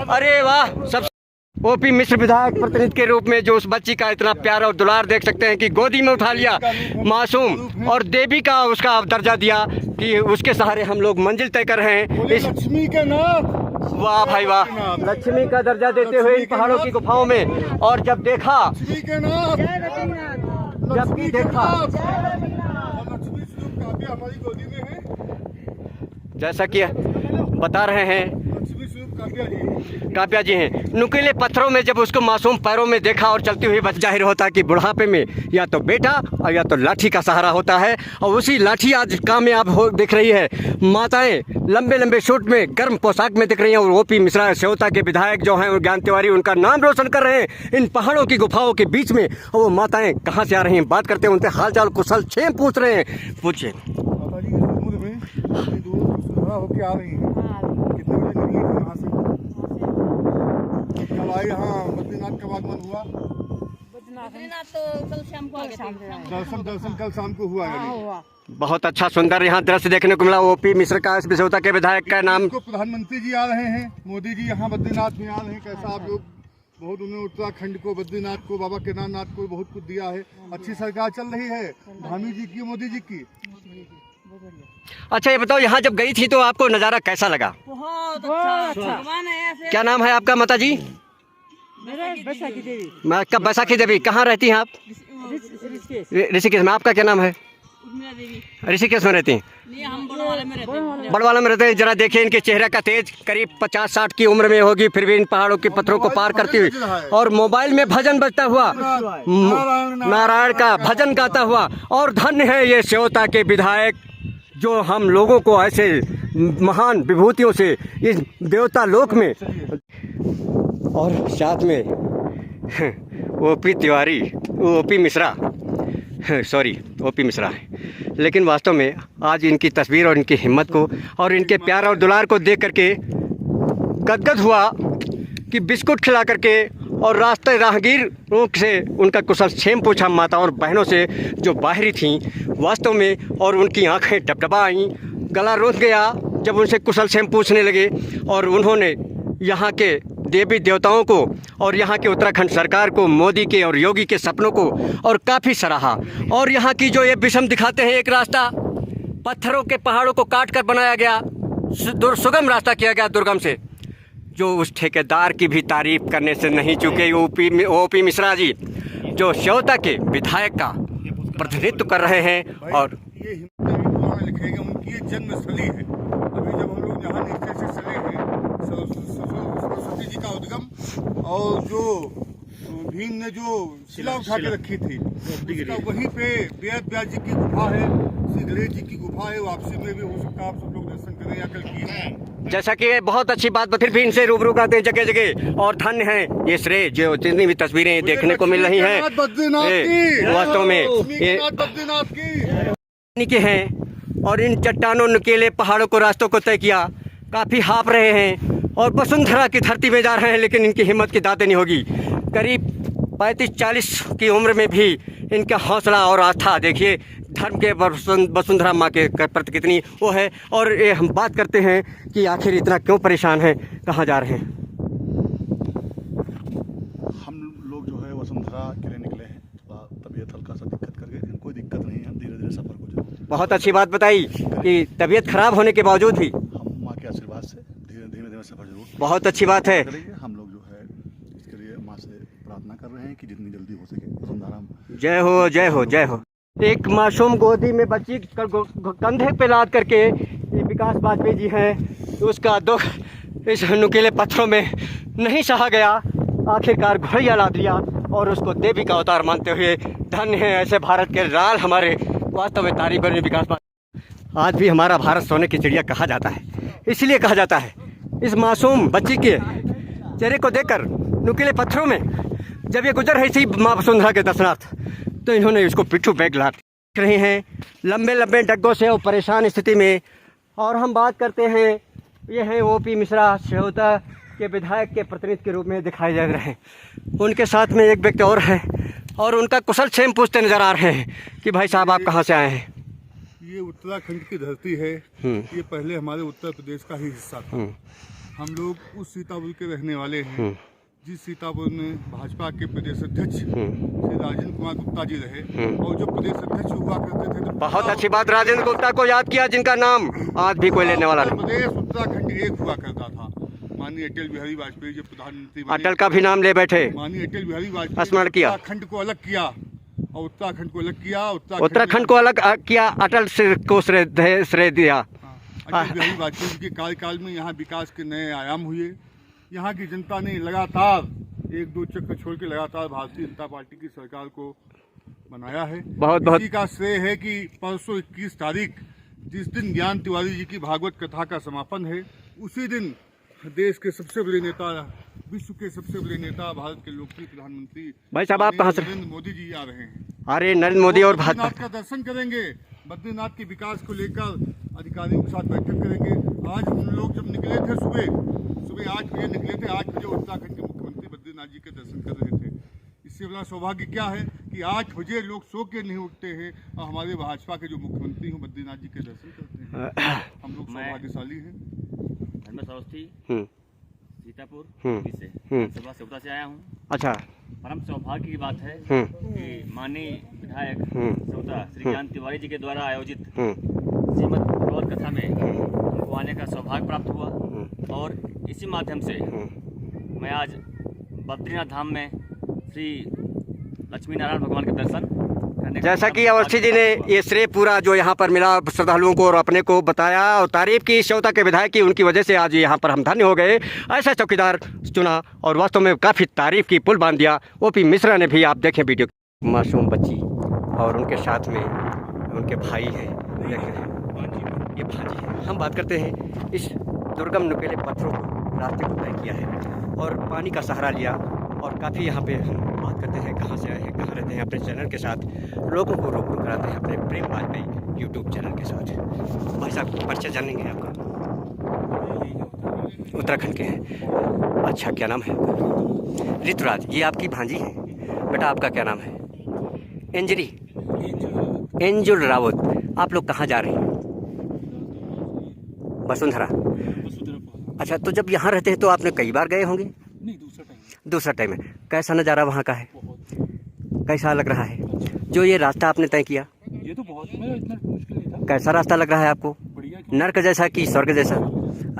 Speaker 1: अरे वाह। सब ओपी मिश्र विधायक प्रतिनिधि के रूप में जो उस बच्ची का इतना प्यार और दुलार देख सकते हैं कि गोदी में उठा लिया मासूम और देवी का उसका दर्जा दिया कि उसके सहारे हम लोग मंजिल तय कर रहे हैं। इस
Speaker 3: लक्ष्मी के नाथ,
Speaker 1: वाह भाई वाह, लक्ष्मी का दर्जा देते हुए इन पहाड़ों की गुफाओं में। और जब देखा
Speaker 3: लक्ष्मी के नाथ,
Speaker 1: जब भी देखा
Speaker 3: लक्ष्मी स्वरूप काव्या हमारी गोदी में है।
Speaker 1: जैसा कि बता रहे हैं
Speaker 3: लक्ष्मी स्वरूप
Speaker 1: काव्या जी हैं, नुकीले पत्थरों में जब उसको मासूम पैरों में देखा और चलती हुई बच जाहिर होता कि बुढ़ापे में या तो बेटा और या तो लाठी का सहारा होता है। और उसी लाठी आज कामयाब हो दिख रही है। माताएं लंबे लंबे सूट में गर्म पोशाक में दिख रही हैं और ओपी मिश्रा श्योता के विधायक जो हैं ज्ञान तिवारी उनका नाम रोशन कर रहे हैं इन पहाड़ों की गुफाओं के बीच में। और वो माताएं कहाँ से आ रही हैं, बात करते हैं उनसे, हाल चाल कुशल क्षेम पूछ रहे हैं। पूछिए
Speaker 3: माता जी के समुद्र में इतनी दूर सुधा होके आ रही है, कितने बजे निकली थी वहाँ से? कब आई यहाँ? बद्रीनाथ कब आगमन हुआ?
Speaker 5: बद्रीनाथ तो कल शाम को आ गए थे।
Speaker 3: दर्शन कल शाम को हुआ है।
Speaker 1: बहुत अच्छा सुंदर यहाँ दृश्य देखने को मिला। ओपी मिश्र का श्योता के विधायक का नाम
Speaker 3: को प्रधानमंत्री जी आ रहे हैं, मोदी जी यहाँ बद्रीनाथ में आ रहे हैं। कैसा आप लोग बहुत उन्होंने उत्तराखंड को, बद्रीनाथ को, बाबा केदारनाथ को बहुत कुछ दिया है। अच्छी सरकार चल रही है धामी जी की, मोदी जी की।
Speaker 1: अच्छा ये बताओ, यहाँ जब गई थी तो आपको नज़ारा कैसा लगा?
Speaker 5: बहुत अच्छा भगवान है ऐसे।
Speaker 1: क्या नाम है आपका माता जी?
Speaker 5: बैसाखी देवी।
Speaker 1: मैं कब बैसाखी देवी, कहाँ रहती हैं आप? ऋषिकेश में। आपका क्या नाम है?
Speaker 5: उर्मिला देवी।
Speaker 1: ऋषिकेश में रहती हैं?
Speaker 5: नहीं, हम बड़वाले में रहते हैं।
Speaker 1: बड़वाला में रहते हैं। जरा देखिए इनके चेहरे का तेज, करीब 50-60 की उम्र में होगी, फिर भी इन पहाड़ों के पत्थरों को पार करती हुई और मोबाइल में भजन बजता हुआ, नारायण का भजन गाता हुआ। और धन्य है ये श्योता के विधायक जो हम लोगों को ऐसे महान विभूतियों से इस देवता लोक में, और साथ में OP Tiwari, OP Mishra, sorry OP Mishra है। लेकिन वास्तव में आज इनकी तस्वीर और इनकी हिम्मत को और इनके प्यार और दुलार को देख करके गदगद हुआ कि बिस्कुट खिला करके और रास्ते राहगीरों से उनका कुशल क्षेम पूछा, माता और बहनों से जो बाहरी थीं वास्तव में, और उनकी आंखें डबडबा आईं, गला रोक गया जब उनसे कुशल क्षेम पूछने लगे। और उन्होंने यहाँ के देवी देवताओं को और यहाँ के उत्तराखंड सरकार को, मोदी के और योगी के सपनों को और काफ़ी सराहा। और यहाँ की जो ये विषम दिखाते हैं एक रास्ता, पत्थरों के पहाड़ों को काट कर बनाया गया, सुगम रास्ता किया गया दुर्गम से, जो उस ठेकेदार की भी तारीफ करने से नहीं चूके ओपी मिश्रा जी, जो श्योता के विधायक का प्रतिनिधित्व कर रहे हैं। और
Speaker 3: ये हिम्मत लिखेगा, उनकी ये जन्मस्थली है। अभी जब हम यहाँ नीचे से चले हैं सरस्वती जी का उद्गम, और जो भीम ने जो शिला उठा के रखी थी उसका वहीं पे वेद व्यास जी की गुफा है, श्री गणेश जी की गुफा है। वापसी में भी हो सकता है आप सब लोग दर्शन करें या कल किए हैं।
Speaker 1: जैसा कि ये बहुत अच्छी बात, फिर भी इनसे रूबरू कराते हैं जगह जगह, और धन्य है ये श्रेय जो जितनी भी तस्वीरें देखने को मिल रही हैं वास्तव में ये
Speaker 3: बद्रीनाथ की
Speaker 1: के हैं। और इन चट्टानों नुकीले पहाड़ों को रास्तों को तय किया, काफ़ी हाँप रहे हैं और वसुंधरा की धरती में जा रहे हैं, लेकिन इनकी हिम्मत की दाद नहीं होगी। करीब 35-40 की उम्र में भी इनका हौसला और आस्था देखिए धर्म के वसुंधरा माँ के प्रति कितनी वो है। और ये हम बात करते हैं कि आखिर इतना क्यों परेशान हैं, कहाँ जा रहे हैं।
Speaker 6: हम लोग जो है वसुंधरा के लिए निकले हैं, थोड़ा तबीयत हल्का सा दिक्कत कर गई, कोई दिक्कत नहीं है, हम धीरे धीरे सफ़र को जाएंगे।
Speaker 1: बहुत अच्छी बात बताई कि तबीयत खराब होने के बावजूद भी
Speaker 6: हम माँ के आशीर्वाद से धीरे धीरे सफ़र जरूर
Speaker 1: बहुत अच्छी बात है।
Speaker 6: करेंगे। हम लोग जो है इसके लिए माँ से प्रार्थना कर रहे हैं कि जितनी जल्दी हो सके वसुंधरा।
Speaker 1: जय हो जय हो जय हो। एक मासूम गोदी में बच्ची कंधे पे लाद करके ये विकास वाजपेयी जी हैं, उसका दुख इस नुकीले पत्थरों में नहीं सहा गया, आखिरकार घोड़िया लाद लिया और उसको देवी का अवतार मानते हुए धन्य है ऐसे भारत के लाल हमारे वास्तव में तारीफ बने विकास वाजपेयी। आज भी हमारा भारत सोने की चिड़िया कहा जाता है, इसलिए कहा जाता है। इस मासूम बच्ची के चेहरे को देखकर नुकीले पत्थरों में जब ये गुजर रही थी माँ वसुंधरा के दर्शनार्थ, तो इन्होंने उसको पिट्ठू बैग ला रहे हैं लंबे लंबे डग्गों से और परेशान स्थिति में। और हम बात करते हैं, ये हैं ओपी मिश्रा, श्योता के विधायक के प्रतिनिधि के रूप में दिखाई दे रहे हैं। उनके साथ में एक व्यक्ति और है और उनका कुशल क्षेम पूछते नजर आ रहे हैं कि भाई साहब आप कहाँ से आए हैं।
Speaker 3: ये उत्तराखंड की धरती है, ये पहले हमारे उत्तर प्रदेश का ही हिस्सा था। हम लोग उस सीतापुर के रहने वाले हैं जिस सीतापुर में भाजपा के प्रदेश अध्यक्ष श्री राजेंद्र कुमार गुप्ता जी रहे, और जो प्रदेश अध्यक्ष हुआ करते थे। तो
Speaker 1: बहुत अच्छी बात, राजेंद्र गुप्ता को याद किया जिनका नाम आज भी कोई लेने वाला नहीं।
Speaker 3: प्रदेश उत्तराखंड एक हुआ करता था। माननीय अटल बिहारी वाजपेयी जब प्रधानमंत्री बने,
Speaker 1: अटल का भी नाम ले बैठे,
Speaker 3: माननीय अटल बिहारी वाजपेयी
Speaker 1: स्मरण किया,
Speaker 3: उत्तराखंड को अलग किया और उत्तराखंड को अलग किया,
Speaker 1: उत्तराखंड को अलग किया, अटल को श्रेय दिया।
Speaker 3: अटल बिहारी वाजपेयी जी के कार्यकाल में यहाँ विकास के नए आयाम हुए। यहाँ की जनता ने लगातार 1-2 चक्र छोड़ के लगातार भारतीय जनता पार्टी की सरकार को बनाया है।
Speaker 1: बहुत बहुत
Speaker 3: इसी का श्रेय है कि परसों 21 तारीख जिस दिन ज्ञान तिवारी जी की भागवत कथा का समापन है, उसी दिन देश के सबसे बड़े नेता, विश्व के सबसे बड़े नेता, भारत के लोकप्रिय प्रधानमंत्री
Speaker 1: भाई साहब आप कहाँ से?
Speaker 3: नरेंद्र मोदी जी आ रहे हैं।
Speaker 1: अरे नरेंद्र मोदी और भाजपा
Speaker 3: बद्रीनाथ का दर्शन करेंगे, बद्रीनाथ के विकास को लेकर अधिकारियों के साथ बैठक करेंगे। आज हम लोग जब निकले थे सुबह 8 बजे निकले थे, 8 बजे उत्तराखंड के मुख्यमंत्री बद्रीनाथ जी के दर्शन कर रहे थे। इससे बड़ा सौभाग्य क्या है कि 8 बजे लोग सो के नहीं उठते हैं और हमारे भाजपा के जो मुख्यमंत्री हैं बद्रीनाथ जी के दर्शन करते हैं। हम लोग सौभाग्यशाली हैं।
Speaker 2: सीतापुर से सेवता से आया हूँ।
Speaker 1: अच्छा,
Speaker 2: परम सौभाग्य की बात है कि माननीय विधायक सेवता श्री ज्ञान तिवारी जी के द्वारा आयोजित श्रीमद् भागवत कथा में हमको आने का सौभाग्य प्राप्त हुआ, और इसी माध्यम से मैं आज बद्रीनाथ धाम में श्री लक्ष्मी नारायण भगवान के दर्शन करने,
Speaker 1: जैसा कि अवस्थी जी ने ये श्रेय पूरा जो यहाँ पर मिला श्रद्धालुओं को और अपने को बताया और तारीफ की श्योता के विधायक की, उनकी वजह से आज यहाँ पर हम धन्य हो गए। ऐसा चौकीदार चुना और वास्तव में काफ़ी तारीफ की, पुल बांध दिया। ओपी मिश्रा ने भी, आप देखें वीडियो, मासूम बच्ची और उनके साथ में उनके भाई हैं, ये भांजी है। हम बात करते हैं इस दुर्गम नुकीले पत्थरों को रास्ते को तय किया है और पानी का सहारा लिया, और काफ़ी यहाँ पे हम बात करते हैं कहाँ से आए हैं, कहाँ रहते हैं। अपने चैनल के साथ लोगों को रूबरू कराते हैं अपने प्रेम वाजपेयी यूट्यूब चैनल के साथ। भाई साहब परिचय जानेंगे आपका? उत्तराखंड के हैं। अच्छा, क्या नाम है आपका? ऋतुराज। ये आपकी भांजी है। बेटा आपका क्या नाम है? एंजरी, एंजुल रावत। आप लोग कहाँ जा रहे हैं? वसुंधरा। अच्छा, तो जब यहाँ रहते हैं तो आपने कई बार गए होंगे?
Speaker 2: नहीं,
Speaker 1: दूसरा टाइम है। कैसा नज़ारा वहाँ का है? कैसा लग रहा है जो ये रास्ता आपने तय किया?
Speaker 2: ये तो बहुत इतना मुश्किल नहीं था।
Speaker 1: कैसा रास्ता लग रहा है आपको?
Speaker 2: बढ़िया।
Speaker 1: नर्क जैसा कि स्वर्ग जैसा?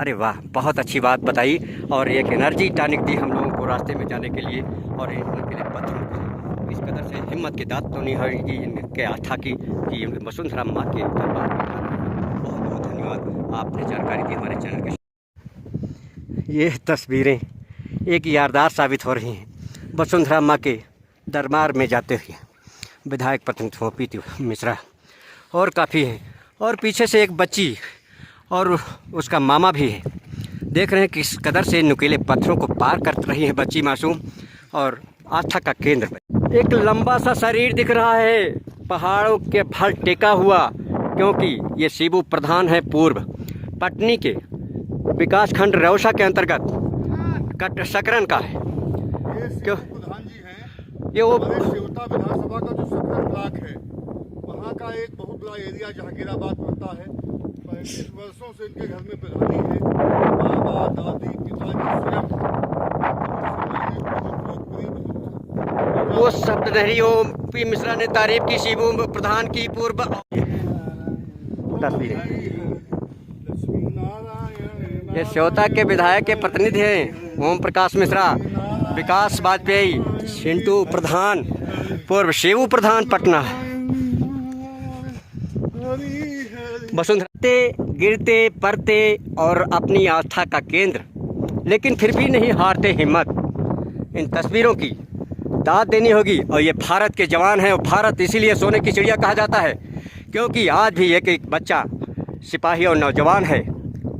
Speaker 1: अरे वाह, बहुत अच्छी बात बताई और एक एनर्जी टॉनिक दी हम लोगों को रास्ते में जाने के लिए। और इनके लिए पत्थरों को इस कदर से हिम्मत की दात तो नहीं होगी इनके आस्था की कि वसुंधरा माँ के दरबार में। बहुत बहुत धन्यवाद। आपने जानकारी दी हमारे चैनल के। ये तस्वीरें एक यादगार साबित हो रही हैं वसुंधरा माँ के दरबार में जाते हुए विधायक प्रतिनिधि ओपी मिश्रा और काफ़ी हैं, और पीछे से एक बच्ची और उसका मामा भी है। देख रहे हैं किस कदर से नुकीले पत्थरों को पार कर रही है बच्ची मासूम, और आस्था का केंद्र। एक लंबा सा शरीर दिख रहा है पहाड़ों के भर टेका हुआ, क्योंकि ये शिबू प्रधान है पूर्व पटनी के विकासखंड रौसा के अंतर्गत कट सकरन का है।
Speaker 3: ये प्रधान जी हैं,
Speaker 1: ये वो
Speaker 3: हमारे सेवता विधानसभा का जो सकरन ब्लॉक है, वहाँ का एक बहुत बड़ा एरिया जहांगीराबाद पड़ता है। 35 वर्षों से इनके घर में प्रधानी है। बाबा दादी पिताजी स्वयं
Speaker 1: वो शब्द नहीं, ओपी मिश्रा ने तारीफ की शिबू प्रधान की पूर्व तस्वीरें। ये श्योता के विधायक के प्रतिनिधि हैं ओम प्रकाश मिश्रा, विकास वाजपेयी, चिंटू प्रधान, पूर्व शिबू प्रधान पटना। वसुंधरा गिरते पड़ते और अपनी आस्था का केंद्र, लेकिन फिर भी नहीं हारते हिम्मत। इन तस्वीरों की दाद देनी होगी। और ये भारत के जवान हैं, और भारत इसीलिए सोने की चिड़िया कहा जाता है, क्योंकि आज भी एक बच्चा सिपाही और नौजवान है,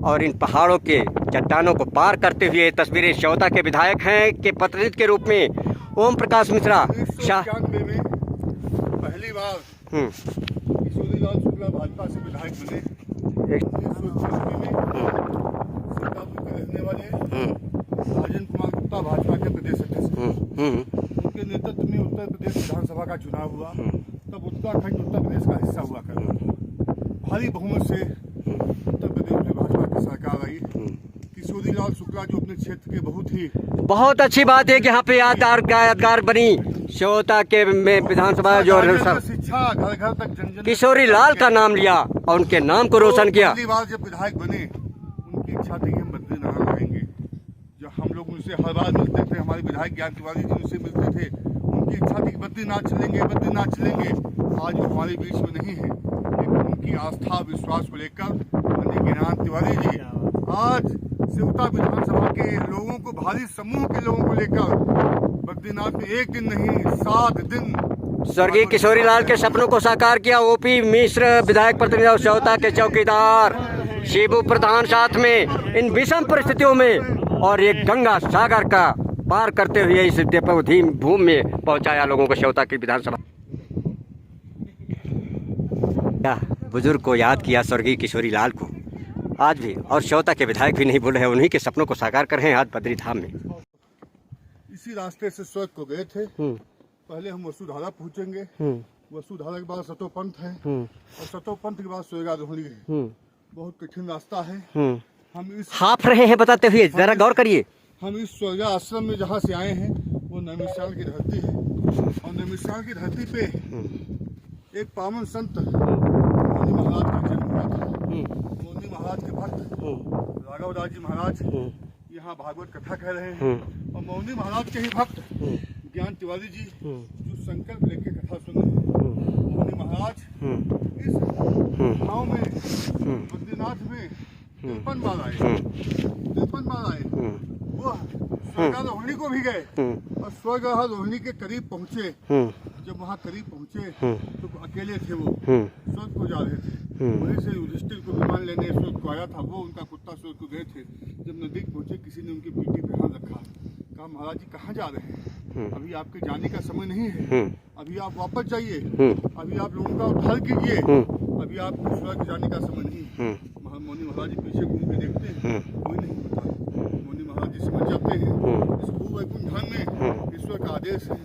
Speaker 1: और इन पहाड़ों के चट्टानों को पार करते हुए तस्वीरें श्योता के विधायक हैं के प्रतिनिधि के रूप में ओम प्रकाश मिश्रा।
Speaker 3: 1991 में पहली बार किशोरीलाल शुक्ला भाजपा से विधायक बने। 1991 में सीतापुर के रहने वाले राजन कुमार गुप्ता भाजपा के प्रदेश अध्यक्ष, उनके नेतृत्व में उत्तर प्रदेश विधानसभा का चुनाव हुआ। तब उत्तराखंड उत्तर प्रदेश का हिस्सा हुआ करता। भारी बहुमत से उत्तर प्रदेश में भाजपा की सरकार आई। किशोरीलाल शुक्ला जो अपने क्षेत्र के बहुत
Speaker 1: अच्छी बात है कि यहाँ पे यादगार बनी श्योता के में विधानसभा जो
Speaker 3: शिक्षा घर घर तक जन
Speaker 1: किशोरी लाल का नाम लिया और उनके नाम को रोशन किया।
Speaker 3: पहली बार जब विधायक बने, उनकी इच्छा थी कि हम बद्रीनाथ आएंगे। जो हम लोग उनसे हर बार मिलते थे, हमारे विधायक ज्ञान तिवारी जी उनसे मिलते थे, उनकी इच्छा थी कि बद्रीनाथ चलेंगे, बद्रीनाथ चलेंगे। आज वो हमारे बीच में नहीं है, लेकिन उनकी आस्था विश्वास को लेकर ज्ञान तिवारी जी आज सेवता विधानसभा के लोगों को, भारी समूह के लोगों को लेकर बद्रीनाथ में एक दिन नहीं 7 दिन
Speaker 1: स्वर्गीय किशोरी लाल के सपनों को साकार किया। ओपी मिश्र विधायक प्रतिनिधि और श्योता के चौकीदार शिबू प्रधान साथ में इन विषम परिस्थितियों में, और एक गंगा सागर का पार करते हुए इस देवोधीम भूमि में पहुंचाया लोगों को श्योता की विधानसभा। बुजुर्ग को याद किया स्वर्गीय किशोरी लाल को आज भी, और श्योता के विधायक भी नहीं भूल रहे, उन्हीं के सपनों को साकार कर रहे हैं आज बद्री धाम में।
Speaker 3: इसी रास्ते से स्वर्ग को गए थे। पहले हम वसुधारा पहुंचेंगे, वसुधारा के बाद सतोपंथ है, और सतोपंथ के बाद स्वर्गारोहणी है। बहुत कठिन रास्ता है। हम इस
Speaker 1: हाफ रहे हैं बताते हुए, जरा गौर करिए।
Speaker 3: हम इस स्वर्ग आश्रम में जहाँ से आए हैं वो नैमिषारण्य की धरती है, और नैमिषारण्य की धरती पे एक पावन संत मौनी महाराज का जन्म हुआ था। मौनी महाराज के भक्त राघव दास जी महाराज यहाँ भागवत कथा कह रहे हैं, और मौनी महाराज के ही भक्त ज्ञान तिवारी जी जो संकल्प लेके कथा सुन रहे हैं। मौनी महाराज इस गाँव में बद्रीनाथ में 53 बार आए। वो स्वर्गारोहणी को भी गए, और स्वर्गारोहणी के करीब पहुँचे। जब वहाँ करीब पहुँचे तो अकेले थे, वो स्वर्ग को जा रहे थे। वहीं से युधिष्ठिर को विमान लेने स्वर्ग को आया था, वो उनका कुत्ता स्वर्ग को गए थे। जब नजदीक पहुँचे, किसी ने उनकी पीठी पे हाथ रखा, कहा महाराज जी कहाँ जा रहे हैं? अभी आपके जाने का समय नहीं है, अभी आप वापस जाइए, अभी आप लोगों का उद्धार कीजिए, अभी आपको स्वर्ग जाने का समय नहीं है। मौनी महाराज जी पीछे घूम के देखते हैं, कोई नहीं होता। मौनी महाराज जी समझ जाते हैं इस भूवैकुंठ धाम में ईश्वर का आदेश है,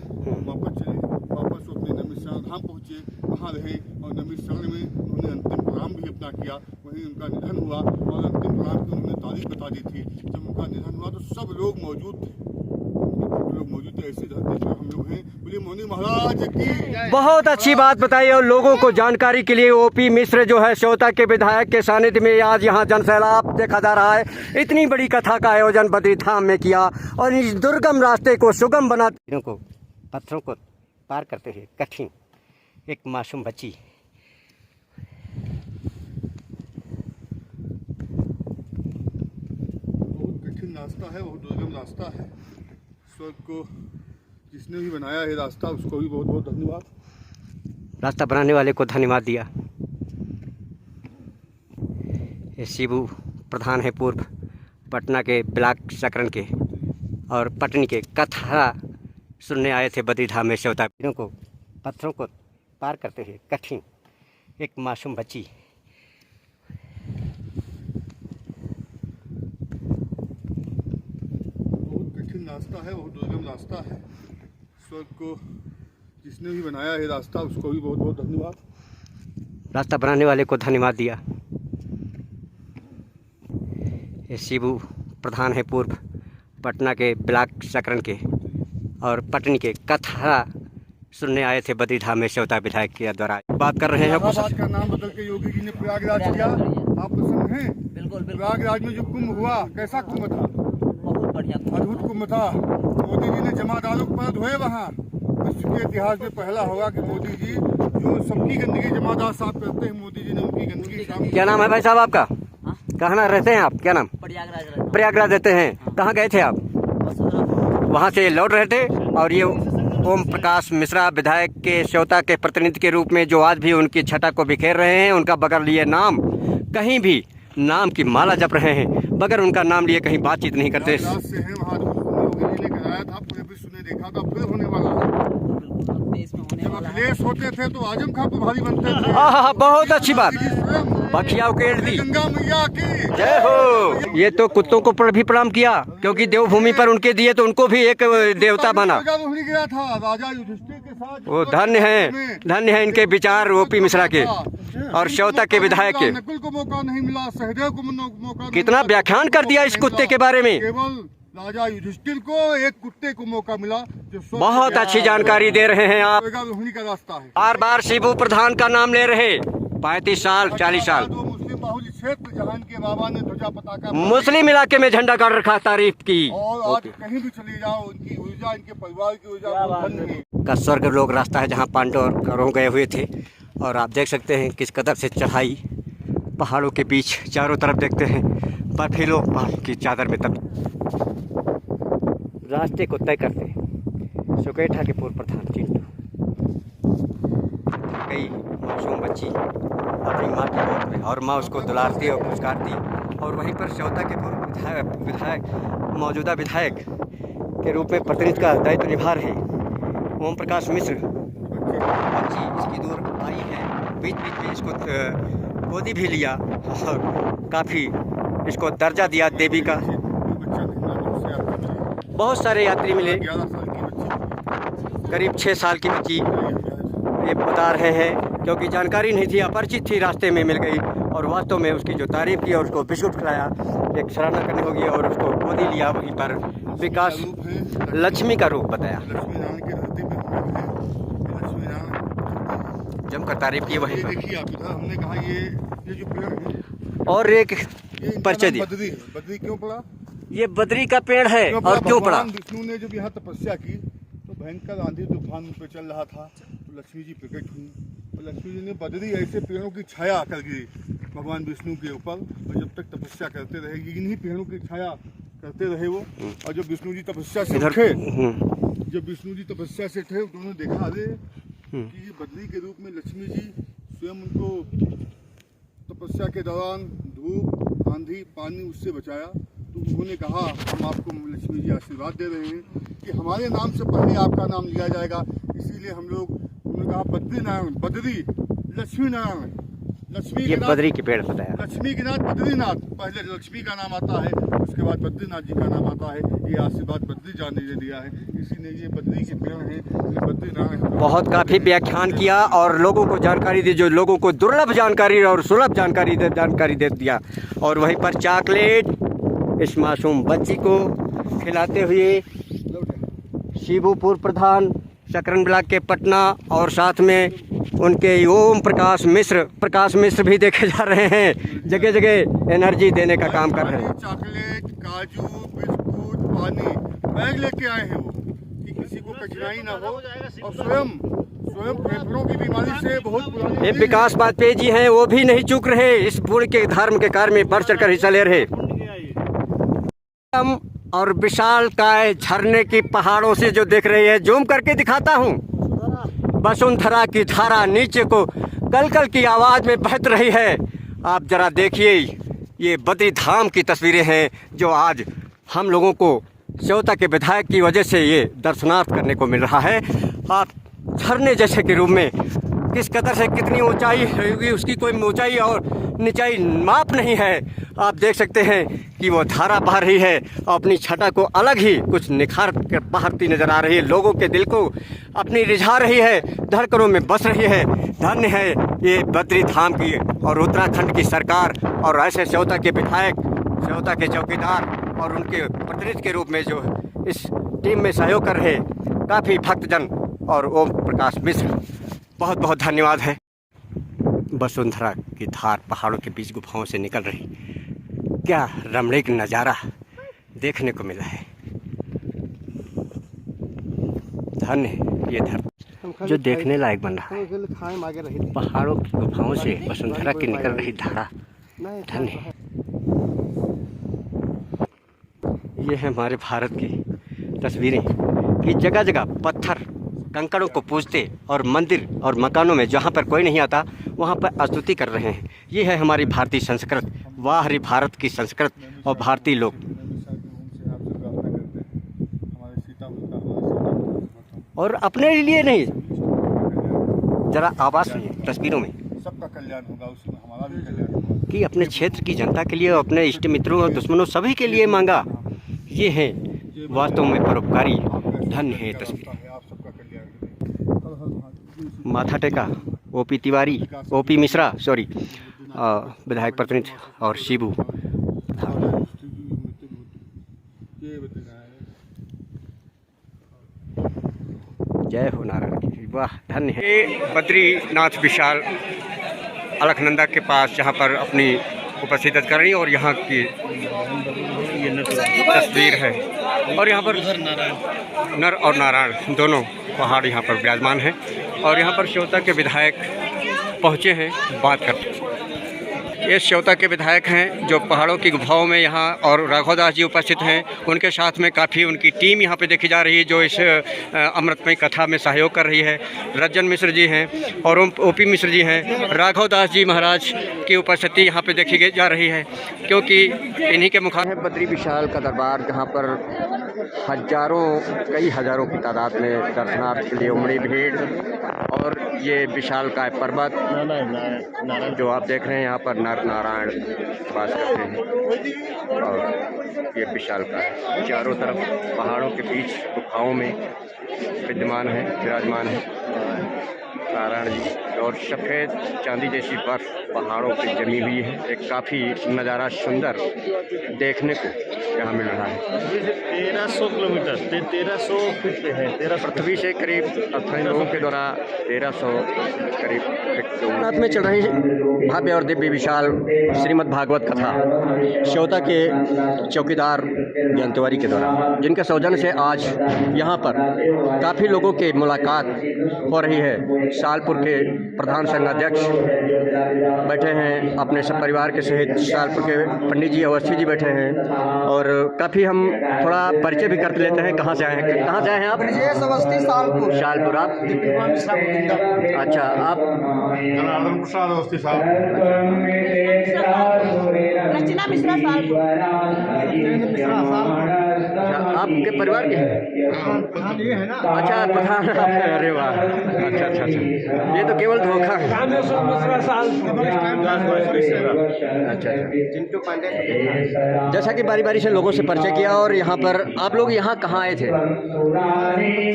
Speaker 3: वापस चले। वापस वो अपने नैमिषारण्य धाम पहुँचे, वहाँ रहे, और नैमिषारण्य में उन्होंने अंतिम प्रणाम भी अपना किया। वहीं उनका निधन हुआ, और अंतिम प्रणाम की उन्होंने तारीख बता दी थी। जब उनका निधन हुआ तो सब लोग मौजूद थे, ऐसी धरती पर हम लोग हैं। बोलिए मौनी महाराज की।
Speaker 1: बहुत अच्छी बात बताई, और लोगों को जानकारी के लिए ओपी मिश्र जो है श्योता के विधायक के सानिध्य में आज यहाँ जनसैलाब देखा जा रहा है। इतनी बड़ी कथा का आयोजन बद्री धाम में किया, और इस दुर्गम रास्ते को सुगम बनाते को पत्थरों को पार करते हुए कठिन एक मासूम बच्ची
Speaker 3: कठिन रास्ता है, बहुत दुर्गम रास्ता है। स्वर्ग को जिसने भी बनाया है रास्ता, उसको भी बहुत बहुत धन्यवाद।
Speaker 1: रास्ता बनाने वाले को धन्यवाद दिया। ये शिबू प्रधान है पूर्व पटना के ब्लॉक सकरन के और पटनी के कथा सुनने आए थे बद्रीधाम में सेवता को पत्थरों को पार करते हुए कठिन एक मासूम बच्ची।
Speaker 3: बहुत कठिन रास्ता है, बहुत दुर्गम रास्ता है। स्वर्ग को जिसने भी बनाया है रास्ता, उसको भी बहुत बहुत धन्यवाद।
Speaker 1: रास्ता बनाने वाले को धन्यवाद दिया। ये शिबू प्रधान है पूर्व पटना के ब्लॉक सकरन के और पटनी के कथा सुनने आए थे बद्रीधाम में सेवता विधायक के द्वारा बात कर रहे हैं।
Speaker 3: इलाहाबाद का नाम बदल के योगी जी ने प्रयागराज किया। आप प्रसन्न हैं?
Speaker 5: बिल्कुल बिल्कुल,
Speaker 3: प्रयागराज में जो कुंभ हुआ, कैसा कुंभ था?
Speaker 5: बहुत बढ़िया था।
Speaker 3: अद्भुत कुंभ था। मोदी जी ने जमादारों के पैर धोए वहाँ। विश्व के इतिहास में पहला होगा कि मोदी जी जो सबकी गंदगी जमादार साफ करते हैं, मोदी जी ने उनकी गंदगी साफ।
Speaker 1: क्या नाम है भाई साहब आपका? कहाँ ना रहते हैं आप? क्या नाम?
Speaker 5: प्रयागराज रहता हूँ।
Speaker 1: प्रयागराज रहते हैं। कहाँ गए थे आप?
Speaker 5: वसुंधरा।
Speaker 1: वहाँ से लौट रहे थे और ये ओम प्रकाश मिश्रा विधायक के सेवता के प्रतिनिधि के रूप में जो आज भी उनकी छटा को बिखेर रहे हैं, उनका बगैर लिए नाम कहीं भी नाम की माला जप रहे हैं, बगैर उनका नाम लिए कहीं बातचीत नहीं करते।
Speaker 3: प्रयागराज से हैं, वहाँ योगी जी ने कराया था, पूरे विश्व ने देखा था, फिर होने वाला है।
Speaker 5: देश में होने
Speaker 3: जब
Speaker 5: वाला है।
Speaker 3: अखिलेश होते थे तो आजम खां प्रभारी बनते थे।
Speaker 1: आहा, बहुत अच्छी बात।
Speaker 3: स्वयं
Speaker 1: बखिया उकेड़ दी।
Speaker 3: गंगा मैया की
Speaker 1: जय हो। ये तो कुत्तों को भी प्रणाम किया, क्योंकि देवभूमि पर उनके दिए तो उनको भी एक देवता बना।
Speaker 3: ध्वजारोहण गया था राजा युधिष्ठिर के साथ।
Speaker 1: वो धन्य है इनके विचार ओपी मिश्रा के और सेवता के विधायक के।
Speaker 3: नकुल को मौका नहीं मिला, सहदेव को मौका नहीं
Speaker 1: कितना
Speaker 3: मिला,
Speaker 1: व्याख्यान कर दिया इस कुत्ते के बारे में।
Speaker 3: केवल राजा युधिष्ठिर को एक कुत्ते को मौका मिला जो
Speaker 1: बहुत अच्छी जानकारी दे रहे हैं आप।
Speaker 3: ध्वजारोहणी का रास्ता है।
Speaker 1: बार बार शिबू प्रधान का नाम ले रहे। 35 साल 40 साल
Speaker 3: वो मुस्लिम बाहुल्य क्षेत्र जहाँ इनके बाबा ने ध्वजा पताका
Speaker 1: मुस्लिम इलाके में झंडा गाड़ रखा, तारीफ की।
Speaker 3: और आज कहीं भी चले जाओ, उनकी ऊर्जा, इनके परिवार की ऊर्जा बहुत धन्य है।
Speaker 1: का स्वर्ग लोक रास्ता है जहाँ पांडव और कौरव गए हुए थे। और आप देख सकते हैं किस कदर से चढ़ाई, पहाड़ों के बीच चारों तरफ देखते हैं बर्फीलो पहाड़ की चादर में। तब रास्ते को तय करते सुकेठा के पूर्व प्रधान चिंटू गई मासूम बच्ची अपनी माँ की गोद में, और माँ उसको दुलारती और पुरस्कारती। और वहीं पर सेवता के पूर्व विधायक मौजूदा विधायक के रूप में प्रतिनिधि का दायित्व निभा रहे ओम प्रकाश मिश्र बच्ची इसकी दूर आई है। बीच बीच में इसको गोदी भी लिया और काफ़ी इसको दर्जा दिया देवी का। बहुत सारे यात्री मिले।
Speaker 3: 11 साल की बच्ची,
Speaker 1: करीब 6 साल की बच्ची ये बता रहे हैं, क्योंकि जानकारी नहीं थी, अपरिचित थी, रास्ते में मिल गई और वास्तव में उसकी जो तारीफ की और उसको बिस्कुट खिलाया, एक सराहना करनी होगी और उसको गोदी लिया। वहीं पर विकास
Speaker 3: रूप है
Speaker 1: लक्ष्मी का रूप बताया,
Speaker 3: लक्ष्मी नारायण की धरती पे हम लोग हैं। लक्ष्मी नारायण
Speaker 1: जमकर तारीफ की वहीं
Speaker 3: ये
Speaker 1: पर।
Speaker 3: देखिए आप इधर, हमने कहा ये जो पेड़ है,
Speaker 1: और एक
Speaker 3: ये इनका
Speaker 1: परिचय
Speaker 3: नाम
Speaker 1: दिया।
Speaker 3: बद्री है। बद्री क्यों पड़ा?
Speaker 1: ये बद्री का पेड़ है। और क्यों पड़ा?
Speaker 3: भगवान विष्णु ने जब यहाँ तपस्या की तो भयंकर आंधी तूफान पे चल रहा था, तो लक्ष्मी जी प्रकट हुई और लक्ष्मी जी ने बद्री ऐसे पेड़ों की छाया कर दी भगवान विष्णु के ऊपर, और जब तक तपस्या करते रहे इन्हीं पेड़ों की छाया करते रहे वो। और जब विष्णु जी तपस्या से उठे, जब विष्णु जी तपस्या से थे, उन्होंने देखा अरे कि ये बद्री के रूप में लक्ष्मी जी स्वयं उनको तपस्या के दौरान धूप, आंधी, पानी उससे बचाया। तो उन्होंने कहा हम आपको लक्ष्मी जी आशीर्वाद दे रहे हैं कि हमारे नाम से पहले आपका नाम लिया जाएगा, इसीलिए हम लोग, उन्होंने कहा बद्री नारायण, बद्री लक्ष्मी नारायण, लक्ष्मी
Speaker 1: ये
Speaker 3: के नाथ,
Speaker 1: बद्री के पेड़ बताया।
Speaker 3: लक्ष्मी के नाथ बद्रीनाथ, पहले लक्ष्मी का नाम आता है, उसके बाद बद्रीनाथ जी का नाम आता है। ये आशीर्वाद बद्री जान ने दिया है, इसी ने ये बद्री के पेड़ हैं, बद्री नारायण।
Speaker 1: बहुत काफ़ी व्याख्यान किया और लोगों को जानकारी दी, जो लोगों को दुर्लभ जानकारी और सुलभ जानकारी दे दिया। और वहीं पर चॉकलेट इस मासूम बच्ची को खिलाते हुए शिबू पूर्व प्रधान सकरन ब्लॉक के पटना, और साथ में उनके ओम प्रकाश मिश्र भी देखे जा रहे हैं। जगह जगह एनर्जी देने का काम कर रहे हैं।
Speaker 3: चॉकलेट, काजू, बिस्कुट, पानी बैग लेके आए हैं वो, कि किसी को कठिनाई ना हो। और स्वयं फेफड़ों की बीमारी से बहुत पुरानी
Speaker 1: ये विकास वाजपेयी जी हैं, वो भी नहीं चूक रहे, इस पूरे के धर्म के कार्य में बढ़ चढ़कर हिस्सा ले रहे। हम और विशाल काय झरने की पहाड़ों से जो देख रही है, जूम करके दिखाता हूँ। वसुंधरा की धारा नीचे को कल कल की आवाज़ में बहत रही है। आप जरा देखिए, ये बद्री धाम की तस्वीरें हैं जो आज हम लोगों को सेवता के विधायक की वजह से ये दर्शनार्थ करने को मिल रहा है। आप झरने जैसे के रूप में किस कदर से कितनी ऊंचाई होगी, उसकी कोई ऊंचाई और निचाई माप नहीं है। आप देख सकते हैं कि वो धारा बह रही है, अपनी छटा को अलग ही कुछ निखार कर बहती नजर आ रही है, लोगों के दिल को अपनी रिझा रही है, धड़कनों में बस रही है। धन्य है ये बद्री धाम की और उत्तराखंड की सरकार और ऐसे सेवता के विधायक, सेवता के चौकीदार और उनके प्रतिनिधि के रूप में जो इस टीम में सहयोग कर रहे काफ़ी भक्तजन और ओम प्रकाश मिश्र, बहुत बहुत धन्यवाद है। वसुंधरा की धार पहाड़ों के बीच गुफाओं से निकल रही, क्या रमणीक नज़ारा देखने को मिला है। धन्य ये धरती जो देखने लायक बन रहा है। पहाड़ों की गुफाओं से वसुंधरा की निकल रही धारा, धन्य। ये है हमारे भारत की तस्वीरें कि जगह जगह पत्थर कंकड़ों को पूजते और मंदिर और मकानों में जहाँ पर कोई नहीं आता वहाँ पर स्तुति कर रहे हैं। ये है हमारी भारतीय संस्कृत। वाह रे भारत की संस्कृत और भारतीय लोग। और अपने लिए नहीं, जरा आवाज़ सुनिए तस्वीरों में,
Speaker 3: सबका कल्याण होगा, उसमें हमारा भी कल्याण होगा
Speaker 1: कि अपने क्षेत्र की जनता के लिए, अपने इष्ट मित्रों और दुश्मनों सभी के लिए मांगा। ये है वास्तव में परोपकारी। धन्य है तस्वीर। माथा टेका OP Tiwari, OP Mishra, sorry, विधायक प्रतिनिधि और शिबू। जय हो नारायण की। वाह, धन्य है। बद्रीनाथ विशाल अलखनंदा के पास जहाँ पर अपनी उपस्थित कर रही और यहाँ की तस्वीर है। और यहाँ पर नर और नारायण दोनों पहाड़ यहाँ पर विराजमान हैं और यहाँ पर सेवता के विधायक पहुँचे हैं बात करते। ये सेवता के विधायक हैं जो पहाड़ों की गुफाओं में यहाँ, और राघव दास जी उपस्थित हैं, उनके साथ में काफ़ी उनकी टीम यहाँ पे देखी जा रही है जो इस अमृतमय कथा में सहयोग कर रही है। रंजन मिश्र जी हैं और ओपी मिश्र जी हैं। राघव दास जी महाराज की उपस्थिति यहाँ पे देखी जा रही है क्योंकि इन्हीं के मुखार है बद्री विशाल का दरबार, जहाँ पर हजारों, कई हजारों की तादाद में दर्शनार्थ के लिए उमड़ी भीड़। और ये विशाल का पर्वत जो आप देख रहे हैं, यहाँ पर नर नारायण वास करते हैं और ये विशाल का चारों तरफ पहाड़ों के बीच गुफाओं में विद्यमान है, विराजमान है नारायण जी। और सफ़ेद चांदी जैसी बर्फ पहाड़ों पे जमी हुई है। एक काफ़ी नज़ारा सुंदर देखने को यहाँ मिल रहा है।
Speaker 2: 1300 किलोमीटर 1300 फीट पे है। 1300
Speaker 1: पृथ्वी से करीब स्थानीय लोगों के द्वारा 1300 करीब नाथ में चल रही भव्य और दिव्य विशाल श्रीमद् भागवत कथा सेवता के चौकीदार जयंत तिवारी के द्वारा, जिनके सौजन्य से आज यहाँ पर काफ़ी लोगों की मुलाकात हो रही है। सालपुर के प्रधान संघाध्यक्ष बैठे हैं अपने सब परिवार के सहित, सालपुर के पंडित जी अवस्थी जी बैठे हैं और काफ़ी हम थोड़ा परिचय भी कर लेते हैं। कहाँ से आए हैं, कहाँ से आए हैं आप?
Speaker 7: अवस्थी, सालपुर।
Speaker 1: सालपुर। आप? अच्छा, आप?
Speaker 3: प्रसाद अवस्थी साहब।
Speaker 5: रचना मिश्रा सालपुर।
Speaker 1: आपके परिवार के
Speaker 3: प्रधान ये है ना।
Speaker 1: अच्छा, प्रधान। अरे वाह, अच्छा अच्छा अच्छा, ये तो केवल धोखा है। अच्छा, जैसा कि बारी बारी से लोगों से परिचय किया। और यहाँ पर आप लोग यहाँ कहाँ आए थे?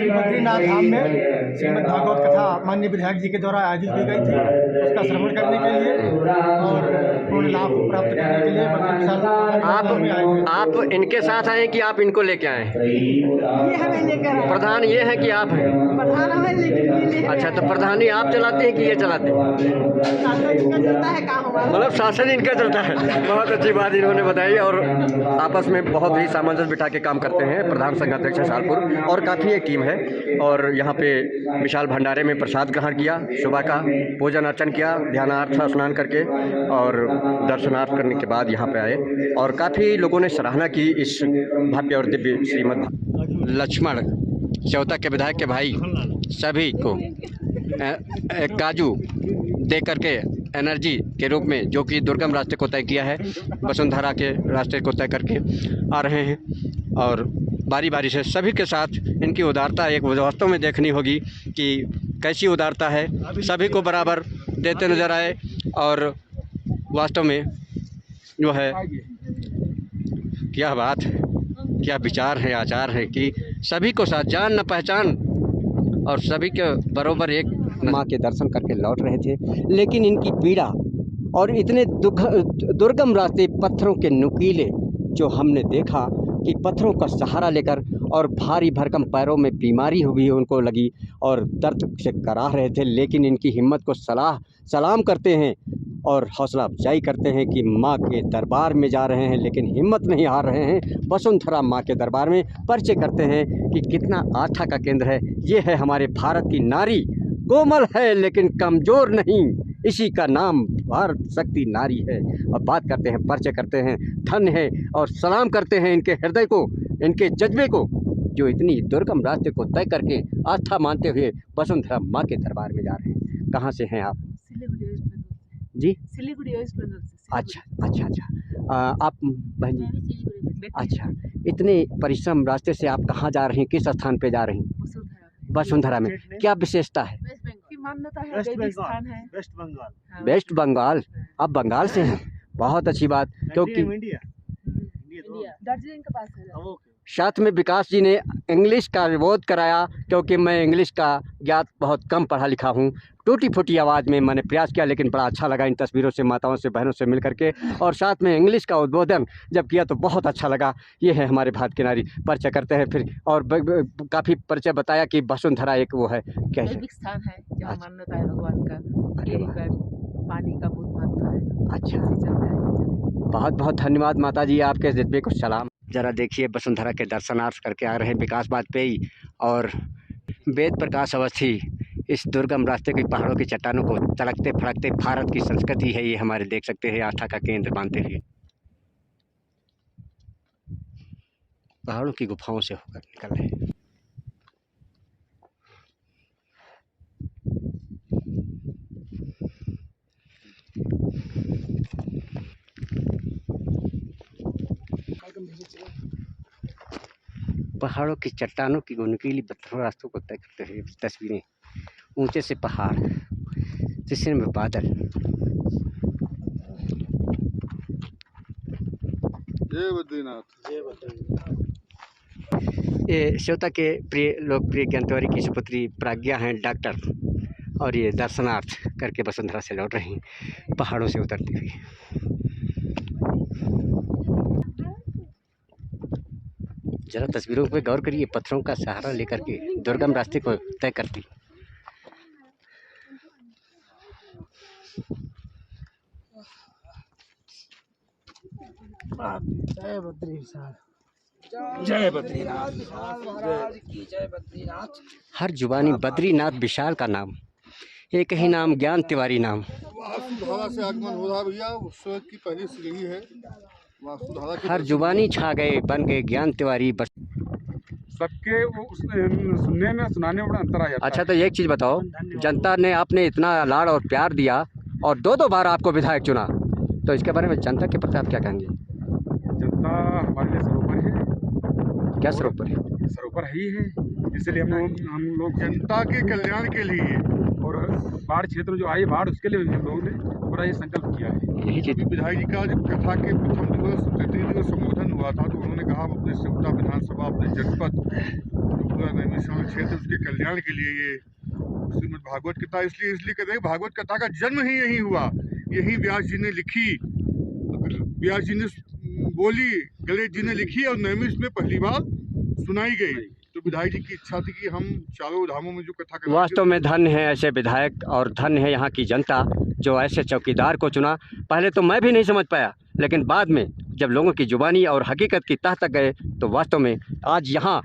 Speaker 7: बद्रीनाथ धाम में श्रीमद् भागवत कथा माननीय विधायक जी के द्वारा आयोजित की गई थी, उसका श्रवण करने के लिए और पूर्ण लाभ प्राप्त करने के लिए
Speaker 1: आप इनके साथ आए कि आप इनको लेके आए? प्रधान ये है कि आप हैं? अच्छा, तो प्रधानी आप चलाते हैं कि ये चलाते हैं? मतलब शासन इनका चलता है। बहुत अच्छी बात इन्होंने बताई। और आपस में बहुत ही सामंजस्य बिठा के काम करते हैं। प्रधान संघाध्यक्ष सालपुर और काफ़ी एक टीम है। और यहाँ पे विशाल भंडारे में प्रसाद ग्रहण किया, सुबह का पूजन अर्चन किया, ध्यानार्थ स्नान करके और दर्शनार्थ करने के बाद यहाँ पे आए और काफ़ी लोगों ने सराहना की इस भव्य और दिव्य श्रीमद लक्ष्मण चौथा के विधायक के भाई सभी को एक काजू दे करके एनर्जी के रूप में, जो कि दुर्गम रास्ते को तय किया है, वसुंधरा के रास्ते को तय करके आ रहे हैं और बारी बारी से सभी के साथ इनकी उदारता एक वास्तव में देखनी होगी कि कैसी उदारता है, सभी को बराबर देते नज़र आए और वास्तव में जो है क्या बात, क्या विचार है, आचार है कि सभी को साथ जान न पहचान और सभी के बरोबर एक माँ के दर्शन करके लौट रहे थे। लेकिन इनकी पीड़ा और इतने दुर्गम रास्ते, पत्थरों के नुकीले जो हमने देखा कि पत्थरों का सहारा लेकर और भारी भरकम पैरों में बीमारी हुई उनको लगी और दर्द से कराह रहे थे, लेकिन इनकी हिम्मत को सलाम करते हैं और हौसला अफजाई करते हैं कि माँ के दरबार में जा रहे हैं, लेकिन हिम्मत नहीं हार रहे हैं। वसुंधरा माँ के दरबार में परिचय करते हैं कि कितना आस्था का केंद्र है। ये है हमारे भारत की नारी, कोमल है लेकिन कमज़ोर नहीं, इसी का नाम भारत शक्ति नारी है। और बात करते हैं, परिचय करते हैं, धन्य है और सलाम करते हैं इनके हृदय को, इनके जज्बे को, जो इतनी दुर्गम रास्ते को तय करके आस्था मानते हुए वसुंधरा माँ के दरबार में जा रहे हैं। कहाँ से हैं आप? जी,
Speaker 5: सिलीगुड़ी वेस्ट बंगाल से।
Speaker 1: अच्छा। आप बहन जी, अच्छा, इतने परिश्रम रास्ते से आप कहाँ जा रही हैं, किस स्थान पे जा रही हैं? वसुंधरा में क्या विशेषता है?
Speaker 5: मान्यता है, वैदिक स्थान है।
Speaker 1: वेस्ट बंगाल, आप बंगाल से हैं, बहुत अच्छी बात, क्योंकि
Speaker 5: दार्जिलिंग के पास है।
Speaker 1: साथ में विकास जी ने इंग्लिश का विरोध कराया, क्योंकि मैं इंग्लिश का ज्ञात बहुत कम पढ़ा लिखा हूँ। टूटी फूटी आवाज़ में मैंने प्रयास किया, लेकिन बड़ा अच्छा लगा इन तस्वीरों से, माताओं से, बहनों से मिल करके, और साथ में इंग्लिश का उद्बोधन जब किया तो बहुत अच्छा लगा। ये है हमारे भारत की नारी। परिचय करते हैं फिर, और काफ़ी परिचय बताया कि वसुंधरा एक वो है, कैसे
Speaker 5: वैदिक स्थान है जहाँ मान्यता है भगवान का, पानी का बहुत महत्व है।
Speaker 1: अच्छा, बहुत बहुत धन्यवाद माता जी, आपके जज्बे को सलाम। ज़रा देखिए, वसुंधरा के दर्शनार्थ करके आ रहे हैं विकास वाजपेयी और वेद प्रकाश अवस्थी इस दुर्गम रास्ते के पहाड़ों की चट्टानों को तलकते फड़कते, भारत की संस्कृति है ये हमारे, देख सकते हैं, आस्था का केंद्र मानते हुए पहाड़ों की गुफाओं से होकर निकल रहे हैं। पहाड़ों की चट्टानों की नुकीली पत्थरों रास्तों को तय करते हुए तस्वीरें, ऊंचे से पहाड़, जिसमें में बादल।
Speaker 3: जय बद्रीनाथ, जय बद्रीनाथ।
Speaker 1: ये श्रोता के प्रिय लोकप्रिय ज्ञानतिवारी की सुपुत्री प्राज्ञा हैं, डॉक्टर, और ये दर्शनार्थ करके वसुंधरा से लौट रही हैं पहाड़ों से उतरती हुई। जरा तस्वीरों पे गौर करिए, पत्थरों का सहारा लेकर के दुर्गम रास्ते को तय करती।
Speaker 7: जय बद्रीनाथ, जय बद्रीनाथ, की जय बद्रीनाथ।
Speaker 1: हर जुबानी बद्रीनाथ विशाल का नाम, एक ही नाम ज्ञान तिवारी नाम।
Speaker 3: वासुधारा से आगमन हो रहा भैया, उस की पहली सीढ़ी है वासुधारा की।
Speaker 1: हर जुबानी छा गए, बन गए ज्ञान तिवारी। बस
Speaker 8: सबके वो सुनने में, सुनाने में बड़ा अंतर आ जाता है।
Speaker 1: अच्छा, तो एक चीज़ बताओ, जनता ने आपने इतना लाड़ और प्यार दिया और दो बार आपको विधायक चुना, तो इसके बारे में जनता के प्रति आप क्या कहेंगे?
Speaker 8: जनता हमारे लिए सरोवर है।
Speaker 1: क्या सरोवर है?
Speaker 8: सरोवर ही है, इसलिए हम लोग
Speaker 3: जनता के कल्याण के लिए
Speaker 8: और बाढ़ क्षेत्र जो आई बाढ़, उसके लिए हम लोगों ने पूरा ये संकल्प किया है।
Speaker 1: यही चीज़।
Speaker 3: विधायक जी का जब कथा के प्रथम दिवस, तृतीय दिवस संबोधन हुआ था, तो उन्होंने कहा अपने सेवता विधानसभा, अपने जनपद, जो पूरा नैमिषारण्य क्षेत्र, उसके कल्याण के लिए ये श्रीमद् भागवत कथा इसलिए कहते हैं, भागवत कथा का जन्म ही यही हुआ, यही व्यास जी ने लिखी, व्यास जी ने बोली, गणेश जी ने लिखी और नैमिष में पहली बार सुनाई गई। तो विधायक जी की इच्छा थी कि हम चारों धामों में जो कथा,
Speaker 1: वास्तव में धन्य है ऐसे विधायक और धन्य है यहाँ की जनता जो ऐसे चौकीदार को चुना। पहले तो मैं भी नहीं समझ पाया, लेकिन बाद में जब लोगों की जुबानी और हकीकत की तह तक गए तो वास्तव में आज यहाँ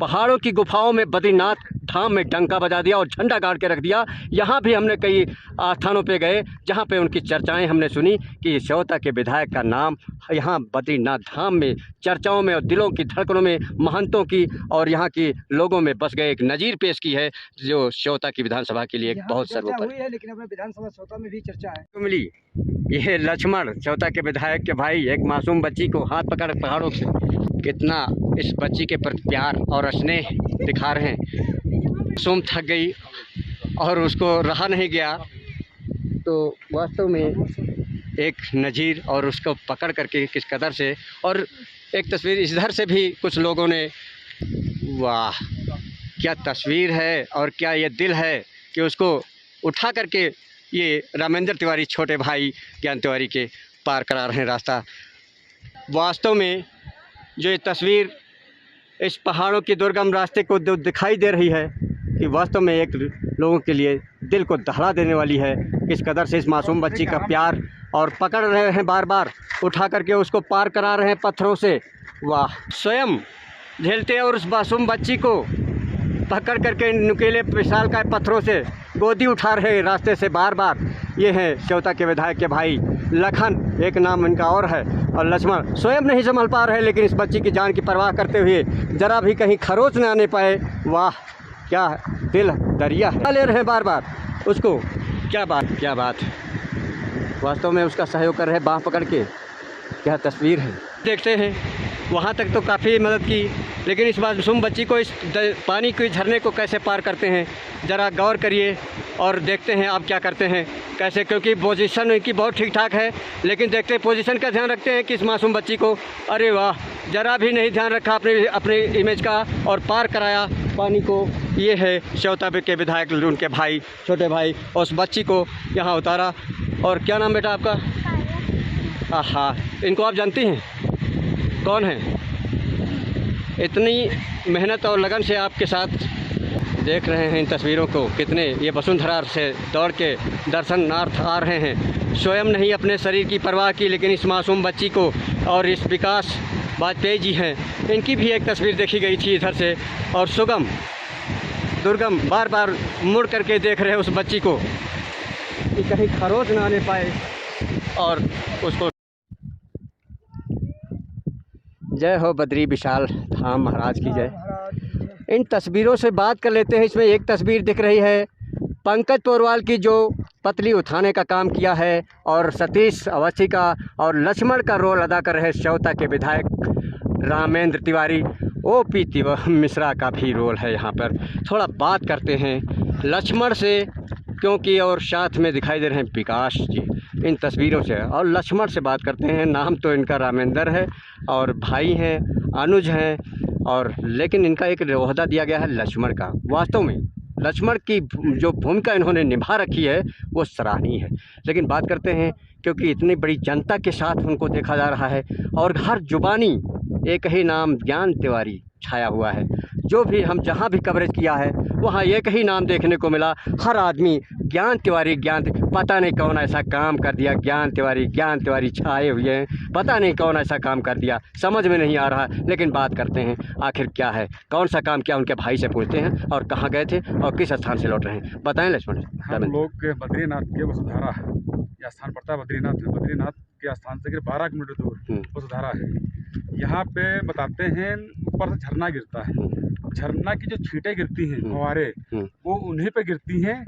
Speaker 1: पहाड़ों की गुफाओं में बद्रीनाथ धाम में डंका बजा दिया और झंडा गाड़ के रख दिया। यहाँ भी हमने कई स्थानों पे गए जहाँ पे उनकी चर्चाएं हमने सुनी कि श्योता के विधायक का नाम यहाँ बद्रीनाथ धाम में चर्चाओं में और दिलों की धड़कनों में महंतों की और यहाँ की लोगों में बस गए। एक नज़ीर पेश की है जो श्योता की विधानसभा के लिए एक बहुत सर्वोपरि
Speaker 7: है, लेकिन अपने विधानसभा श्योता में भी चर्चा है।
Speaker 1: तो मिली ये लक्ष्मण श्योता के विधायक के भाई एक मासूम बच्ची को हाथ पकड़ पहाड़ों से कितना इस बच्ची के प्रति प्यार और स्नेह दिखा रहे हैं। मासूम थक गई और उसको रहा नहीं गया तो वास्तव में एक नज़ीर और उसको पकड़ करके किस कदर से, और एक तस्वीर इधर से भी कुछ लोगों ने, वाह क्या तस्वीर है और क्या ये दिल है कि उसको उठा करके ये रामेंद्र तिवारी छोटे भाई ज्ञान तिवारी के पार करा रहे हैं रास्ता। वास्तव में जो ये तस्वीर इस पहाड़ों के दुर्गम रास्ते को दिखाई दे रही है कि वास्तव में एक लोगों के लिए दिल को दहला देने वाली है। किस कदर से इस मासूम बच्ची का प्यार और पकड़ रहे हैं, बार बार उठा करके उसको पार करा रहे हैं पत्थरों से। वाह, स्वयं झेलते और उस मासूम बच्ची को पकड़ करके नुकीले विशालकाय पत्थरों से गोदी उठा रहे रास्ते से बार बार। ये हैं श्योता के विधायक के भाई लखन, एक नाम इनका और है, और लक्ष्मण स्वयं नहीं संभल पा रहे लेकिन इस बच्ची की जान की परवाह करते हुए जरा भी कहीं खरोच न आने पाए। वाह क्या दिल दरिया है, ले रहे हैं बार बार उसको। क्या बात है, वास्तव में उसका सहयोग कर रहे हैं बाँह पकड़ के। क्या तस्वीर है, देखते हैं वहाँ तक तो काफ़ी मदद की लेकिन इस मासूम बच्ची को इस पानी के झरने को कैसे पार करते हैं ज़रा गौर करिए और देखते हैं आप क्या करते हैं कैसे, क्योंकि पोजीशन इनकी बहुत ठीक ठाक है लेकिन देखते हैं पोजीशन का ध्यान रखते हैं कि इस मासूम बच्ची को, अरे वाह ज़रा भी नहीं ध्यान रखा अपने इमेज का और पार कराया पानी को। ये है श्योता के विधायक उनके भाई छोटे भाई और उस बच्ची को यहाँ उतारा। और क्या नाम बेटा आपका? हाँ, इनको आप जानती हैं कौन है? इतनी मेहनत और लगन से आपके साथ देख रहे हैं इन तस्वीरों को, कितने ये वसुंधरा से दौड़ के दर्शनार्थ आ रहे हैं। स्वयं नहीं अपने शरीर की परवाह की लेकिन इस मासूम बच्ची को, और इस विकास वाजपेयी जी हैं इनकी भी एक तस्वीर देखी गई थी इधर से, और सुगम दुर्गम बार बार मुड़ करके देख रहे हैं उस बच्ची को कि कहीं खरोच ना आने पाए और उसको। जय हो बद्री विशाल धाम महाराज की जय। इन तस्वीरों से बात कर लेते हैं। इसमें एक तस्वीर दिख रही है पंकज पोरवाल की जो पतली उठाने का काम किया है, और सतीश अवस्थी का और लक्ष्मण का रोल अदा कर रहे श्योता के विधायक रामेंद्र तिवारी। ओपी मिश्रा का भी रोल है यहाँ पर। थोड़ा बात करते हैं लक्ष्मण से क्योंकि, और साथ में दिखाई दे रहे हैं विकास जी इन तस्वीरों से, और लक्ष्मण से बात करते हैं। नाम तो इनका रामेंद्र है और भाई हैं अनुज हैं, और लेकिन इनका एक ओहदा दिया गया है लक्ष्मण का। वास्तव में लक्ष्मण की जो भूमिका इन्होंने निभा रखी है वो सराहनीय है। लेकिन बात करते हैं क्योंकि इतनी बड़ी जनता के साथ उनको देखा जा रहा है और हर जुबानी एक ही नाम ज्ञान तिवारी छाया हुआ है। जो भी हम जहाँ भी कवरेज किया है वहाँ एक ही नाम देखने को मिला, हर आदमी ज्ञान तिवारी पता नहीं कौन ऐसा काम कर दिया, ज्ञान तिवारी छाए हुए हैं, पता नहीं कौन ऐसा काम कर दिया, समझ में नहीं आ रहा। लेकिन बात करते हैं आखिर क्या है, कौन सा काम किया, उनके भाई से पूछते हैं और कहाँ गए थे और किस स्थान से लौट रहे हैं, बताएं लक्ष्मण।
Speaker 8: हम लोग बद्रीनाथ के वसुधारा यह स्थान पड़ता है, बद्रीनाथ के स्थान से 12 किलोमीटर दूर वसुधारा है। यहाँ पे बताते हैं ऊपर से झरना गिरता है, झरना की जो छींटें गिरती हैं फव्वारे वो उन्हीं पे गिरती हैं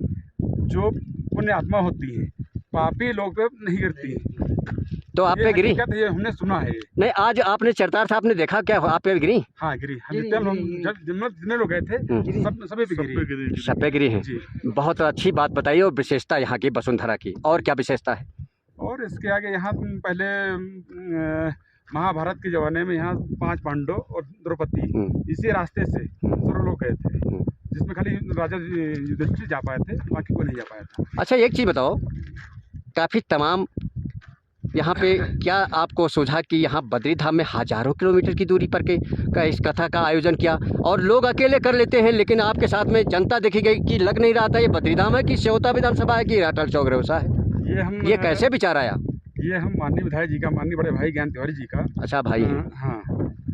Speaker 8: जो पुण्य आत्मा होती हैं, पापी लोग पे नहीं गिरती हैं।
Speaker 1: तो आप पे गिरी?
Speaker 8: ये हमने सुना है।
Speaker 1: नहीं, आज आपने चरतार साहब ने देखा क्या, आप पे गिरी?
Speaker 8: हाँ गिरी, जितने लोग गए थे सभी पे गिरी,
Speaker 1: सब पे गिरी हैं। बहुत अच्छी बात बताइए और विशेषता यहाँ की वसुंधरा की, और क्या विशेषता है?
Speaker 8: और इसके आगे यहाँ पहले महाभारत के ज़माने में यहाँ 5 पांडव और द्रौपदी इसी रास्ते से दोनों लोग गए थे, जिसमें खाली राजा युधिष्ठिर जा पाए थे, बाकी कोई नहीं जा पाया था।
Speaker 1: अच्छा एक चीज़ बताओ, काफ़ी तमाम यहाँ पे क्या आपको सूझा कि यहाँ बद्री धाम में हज़ारों किलोमीटर की दूरी पर का इस कथा का आयोजन किया, और लोग अकेले कर लेते हैं लेकिन आपके साथ में जनता देखी गई कि लग नहीं रहा था ये बद्री धाम है कि श्योता विधानसभा है कि राटल चौक रेवसा है? ये कैसे विचार आया?
Speaker 8: ये हम माननीय विधायक जी का, माननीय बड़े भाई ज्ञान तिवारी जी का।
Speaker 1: अच्छा भाई।
Speaker 8: हाँ,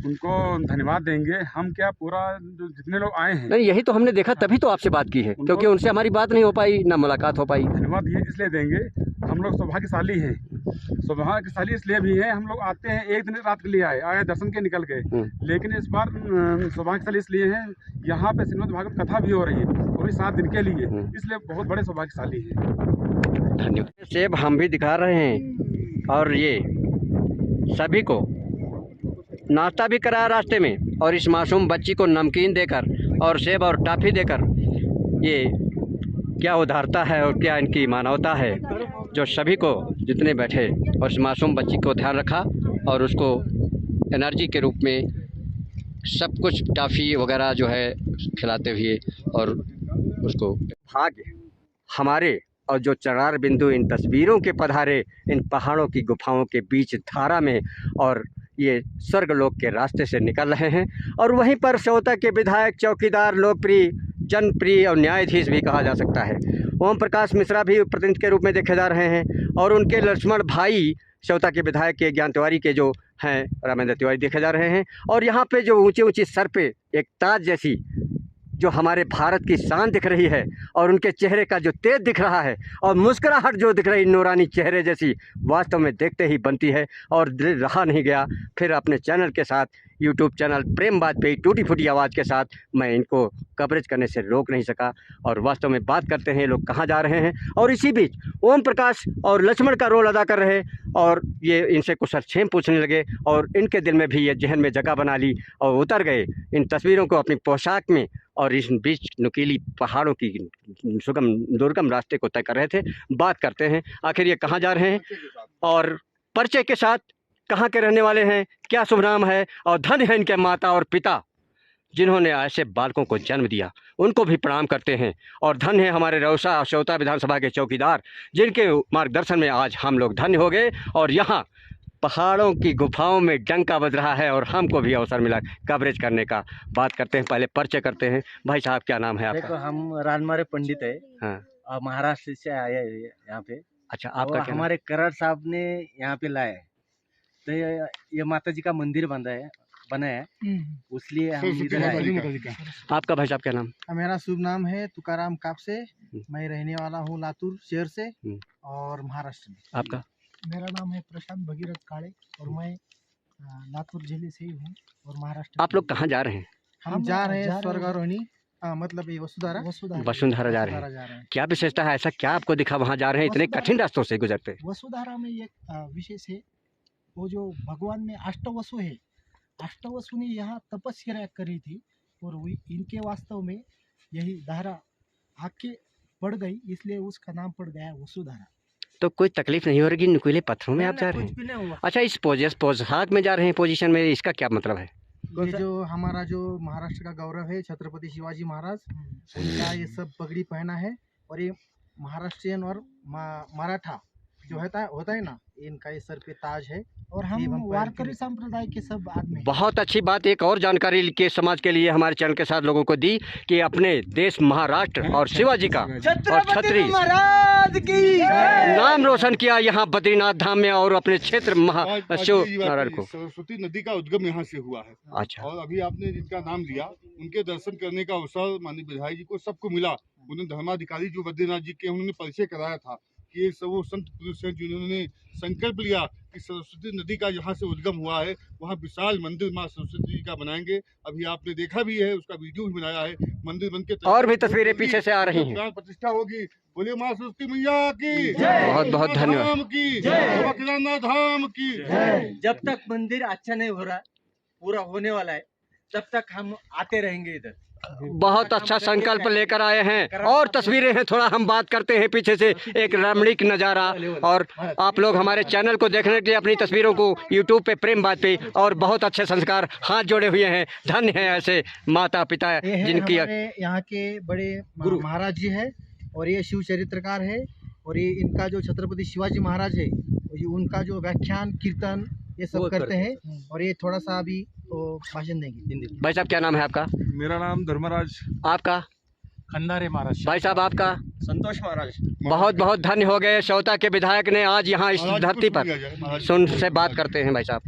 Speaker 8: उनको धन्यवाद देंगे। हम क्या पूरा जो जितने लोग आए हैं,
Speaker 1: नहीं यही तो हमने देखा, तभी तो आपसे बात की है, क्योंकि उनसे हमारी बात नहीं हो पाई, ना मुलाकात हो पाई।
Speaker 8: धन्यवाद ये इसलिए देंगे, हम लोग सौभाग्यशाली हैं। सौभाग्यशाली इसलिए भी है, हम लोग आते हैं एक दिन रात के लिए आए दर्शन के निकल गए, लेकिन इस बार सौभाग्यशाली इसलिए हैं, यहाँ पे श्रीमद् भागवत कथा भी हो रही है, वो भी 7 दिन के लिए, इसलिए बहुत बड़े सौभाग्यशाली है।
Speaker 1: धन्यवाद। सेब हम भी दिखा रहे हैं और ये सभी को नाश्ता भी कराया रास्ते में, और इस मासूम बच्ची को नमकीन देकर और सेब और टॉफ़ी देकर, ये क्या उदारता है और क्या इनकी मानवता है, जो सभी को जितने बैठे और इस मासूम बच्ची को ध्यान रखा और उसको एनर्जी के रूप में सब कुछ टॉफ़ी वगैरह जो है खिलाते हुए, और उसको भाग्य हमारे और जो चरार बिंदु इन तस्वीरों के पधारे इन पहाड़ों की गुफाओं के बीच धारा में, और ये स्वर्गलोक के रास्ते से निकल रहे हैं। और वहीं पर सेवता के विधायक, चौकीदार, लोकप्रिय, जनप्रिय और न्यायाधीश भी कहा जा सकता है, ओम प्रकाश मिश्रा भी प्रतिनिधि के रूप में देखे जा रहे हैं, और उनके लक्ष्मण भाई सेवता के विधायक के ज्ञान तिवारी के जो हैं रामेंद्र तिवारी देखे जा रहे हैं। और यहाँ पे जो ऊंची ऊंची सर पे एक ताज जैसी जो हमारे भारत की शान दिख रही है, और उनके चेहरे का जो तेज दिख रहा है और मुस्कुराहट जो दिख रही नूरानी चेहरे जैसी, वास्तव में देखते ही बनती है। और दिल रहा नहीं गया, फिर अपने चैनल के साथ, यूट्यूब चैनल प्रेम वाजपेयी टूटी फूटी आवाज़ के साथ मैं इनको कवरेज करने से रोक नहीं सका। और वास्तव में बात करते हैं लोग कहाँ जा रहे हैं। और इसी बीच ओम प्रकाश और लक्ष्मण का रोल अदा कर रहे, और ये इनसे कुछ सक्षेम पूछने लगे, और इनके दिल में भी ये जहन में जगह बना ली और उतर गए इन तस्वीरों को अपनी पोशाक में, और इस बीच नुकीली पहाड़ों की सुगम दुर्गम रास्ते को तय कर रहे थे। बात करते हैं आखिर ये कहाँ जा रहे हैं, और परिचय के साथ कहाँ के रहने वाले हैं, क्या शुभ नाम है, और धन्य है इनके माता और पिता जिन्होंने ऐसे बालकों को जन्म दिया, उनको भी प्रणाम करते हैं। और धन्य है हमारे रौसा और सेवता विधानसभा के चौकीदार, जिनके मार्गदर्शन में आज हम लोग धन्य हो गए, और यहाँ पहाड़ों की गुफाओं में डंका बज रहा है और हमको भी अवसर मिला कवरेज करने का। बात करते हैं, पहले परिचय करते हैं। भाई साहब क्या नाम है आपका?
Speaker 9: देखो, हम राजमारे पंडित है,
Speaker 1: हाँ,
Speaker 9: और महाराष्ट्र से आए हैं यहाँ पे।
Speaker 1: अच्छा, आपका क्या
Speaker 9: हमारे करार साहब ने यहाँ पे लाया है, तो ये माता जी का मंदिर बना है, इसलिए हम इधर आए।
Speaker 1: आपका भाई साहब क्या नाम?
Speaker 7: मेरा शुभ नाम है तुकाराम कापसे, मैं रहने वाला हूँ लातूर शहर से और महाराष्ट्र में।
Speaker 1: आपका?
Speaker 7: मेरा नाम है प्रशांत भगीरथ काले, और मैं लातूर जिले से ही हूँ और महाराष्ट्र।
Speaker 1: आप लोग कहाँ जा रहे हैं?
Speaker 7: हम जा रहे हैं स्वर्गारोहणी, मतलब ये वसुधारा
Speaker 1: वसुंधरा जा रहे हैं। क्या विशेषता है, ऐसा क्या आपको दिखा वहाँ जा रहे हैं, इतने कठिन रास्तों से गुजरते?
Speaker 7: वसुधारा में एक विशेष है, वो जो भगवान में अष्टवसु है, अष्टवसु ने यहाँ तपस्या करी थी, और वो इनके वास्तव में यही धारा आके पड़ गई, इसलिए उसका नाम पड़ गया वसुधारा।
Speaker 1: तो कोई तकलीफ नहीं हो रही नुकीले पत्थरों में आप जा रहे हैं? अच्छा, इस पोशाक में जा रहे हैं, पोजीशन में, इसका क्या मतलब है?
Speaker 7: ये जो हमारा जो महाराष्ट्र का गौरव है छत्रपति शिवाजी महाराज, उनका ये सब पगड़ी पहना है, और ये महाराष्ट्रियन और मराठा जो होता है ना, इनका ये सर पे ताज है, और हम वारकरी संप्रदाय के सब आदमी।
Speaker 1: बहुत अच्छी बात, एक और जानकारी के समाज के लिए हमारे चैनल के साथ लोगों को दी कि अपने देश महाराष्ट्र और शिवाजी का और छत्री
Speaker 9: महाराज की
Speaker 1: नाम रोशन किया यहाँ बद्रीनाथ धाम में, और अपने क्षेत्र शिव नारायण को।
Speaker 3: सरस्वती नदी का उद्गम यहाँ से हुआ है।
Speaker 1: अच्छा,
Speaker 3: और अभी आपने जिनका नाम लिया, उनके दर्शन करने का अवसर माननीय विधायक जी को सबको मिला। उन्होंने धर्माधिकारी जो बद्रीनाथ जी के, उन्होंने परिचय कराया था कि ये सब वो संत पुरुष हैं जिन्होंने संकल्प लिया कि सरस्वती नदी का जहाँ से उद्गम हुआ है वहाँ विशाल मंदिर माँ सरस्वती जी का बनाएंगे। अभी आपने देखा भी है, उसका वीडियो भी बनाया है, मंदिर बनके
Speaker 1: और भी तस्वीरें पीछे से आ रही हैं।
Speaker 3: प्राण प्रतिष्ठा होगी। बोलिए माँ सरस्वती मैया की
Speaker 1: बहुत बहुत धन्यवाद
Speaker 3: की, केदारनाथ धाम की।
Speaker 9: जब तक मंदिर अच्छा नहीं हो रहा, पूरा होने वाला है, तब तक हम आते रहेंगे इधर।
Speaker 1: बहुत अच्छा संकल्प लेकर आए हैं, और तस्वीरें हैं, थोड़ा हम बात करते हैं पीछे से, एक रमणीक नज़ारा। और आप लोग हमारे चैनल को देखने के लिए अपनी तस्वीरों को यूट्यूब पे प्रेम वाजपेयी, और बहुत अच्छे संस्कार हाथ जोड़े हुए हैं। धन्य है ऐसे माता पिता जिनकी
Speaker 7: यहाँ के बड़े गुरु महाराज जी है, और ये शिव चरित्रकार है, और ये इनका जो छत्रपति शिवाजी महाराज है, उनका जो व्याख्यान कीर्तन ये सब करते हैं, और ये थोड़ा सा अभी भाषण देंगे।
Speaker 1: भाई साहब क्या नाम है आपका?
Speaker 8: मेरा नाम धर्मराज।
Speaker 1: आपका?
Speaker 7: खंडारे महाराज।
Speaker 1: भाई साहब आपका?
Speaker 9: संतोष महाराज।
Speaker 1: बहुत बहुत धन्य हो गए, सेवता के विधायक ने आज यहाँ इस धरती पर। सुन से बात करते हैं भाई साहब।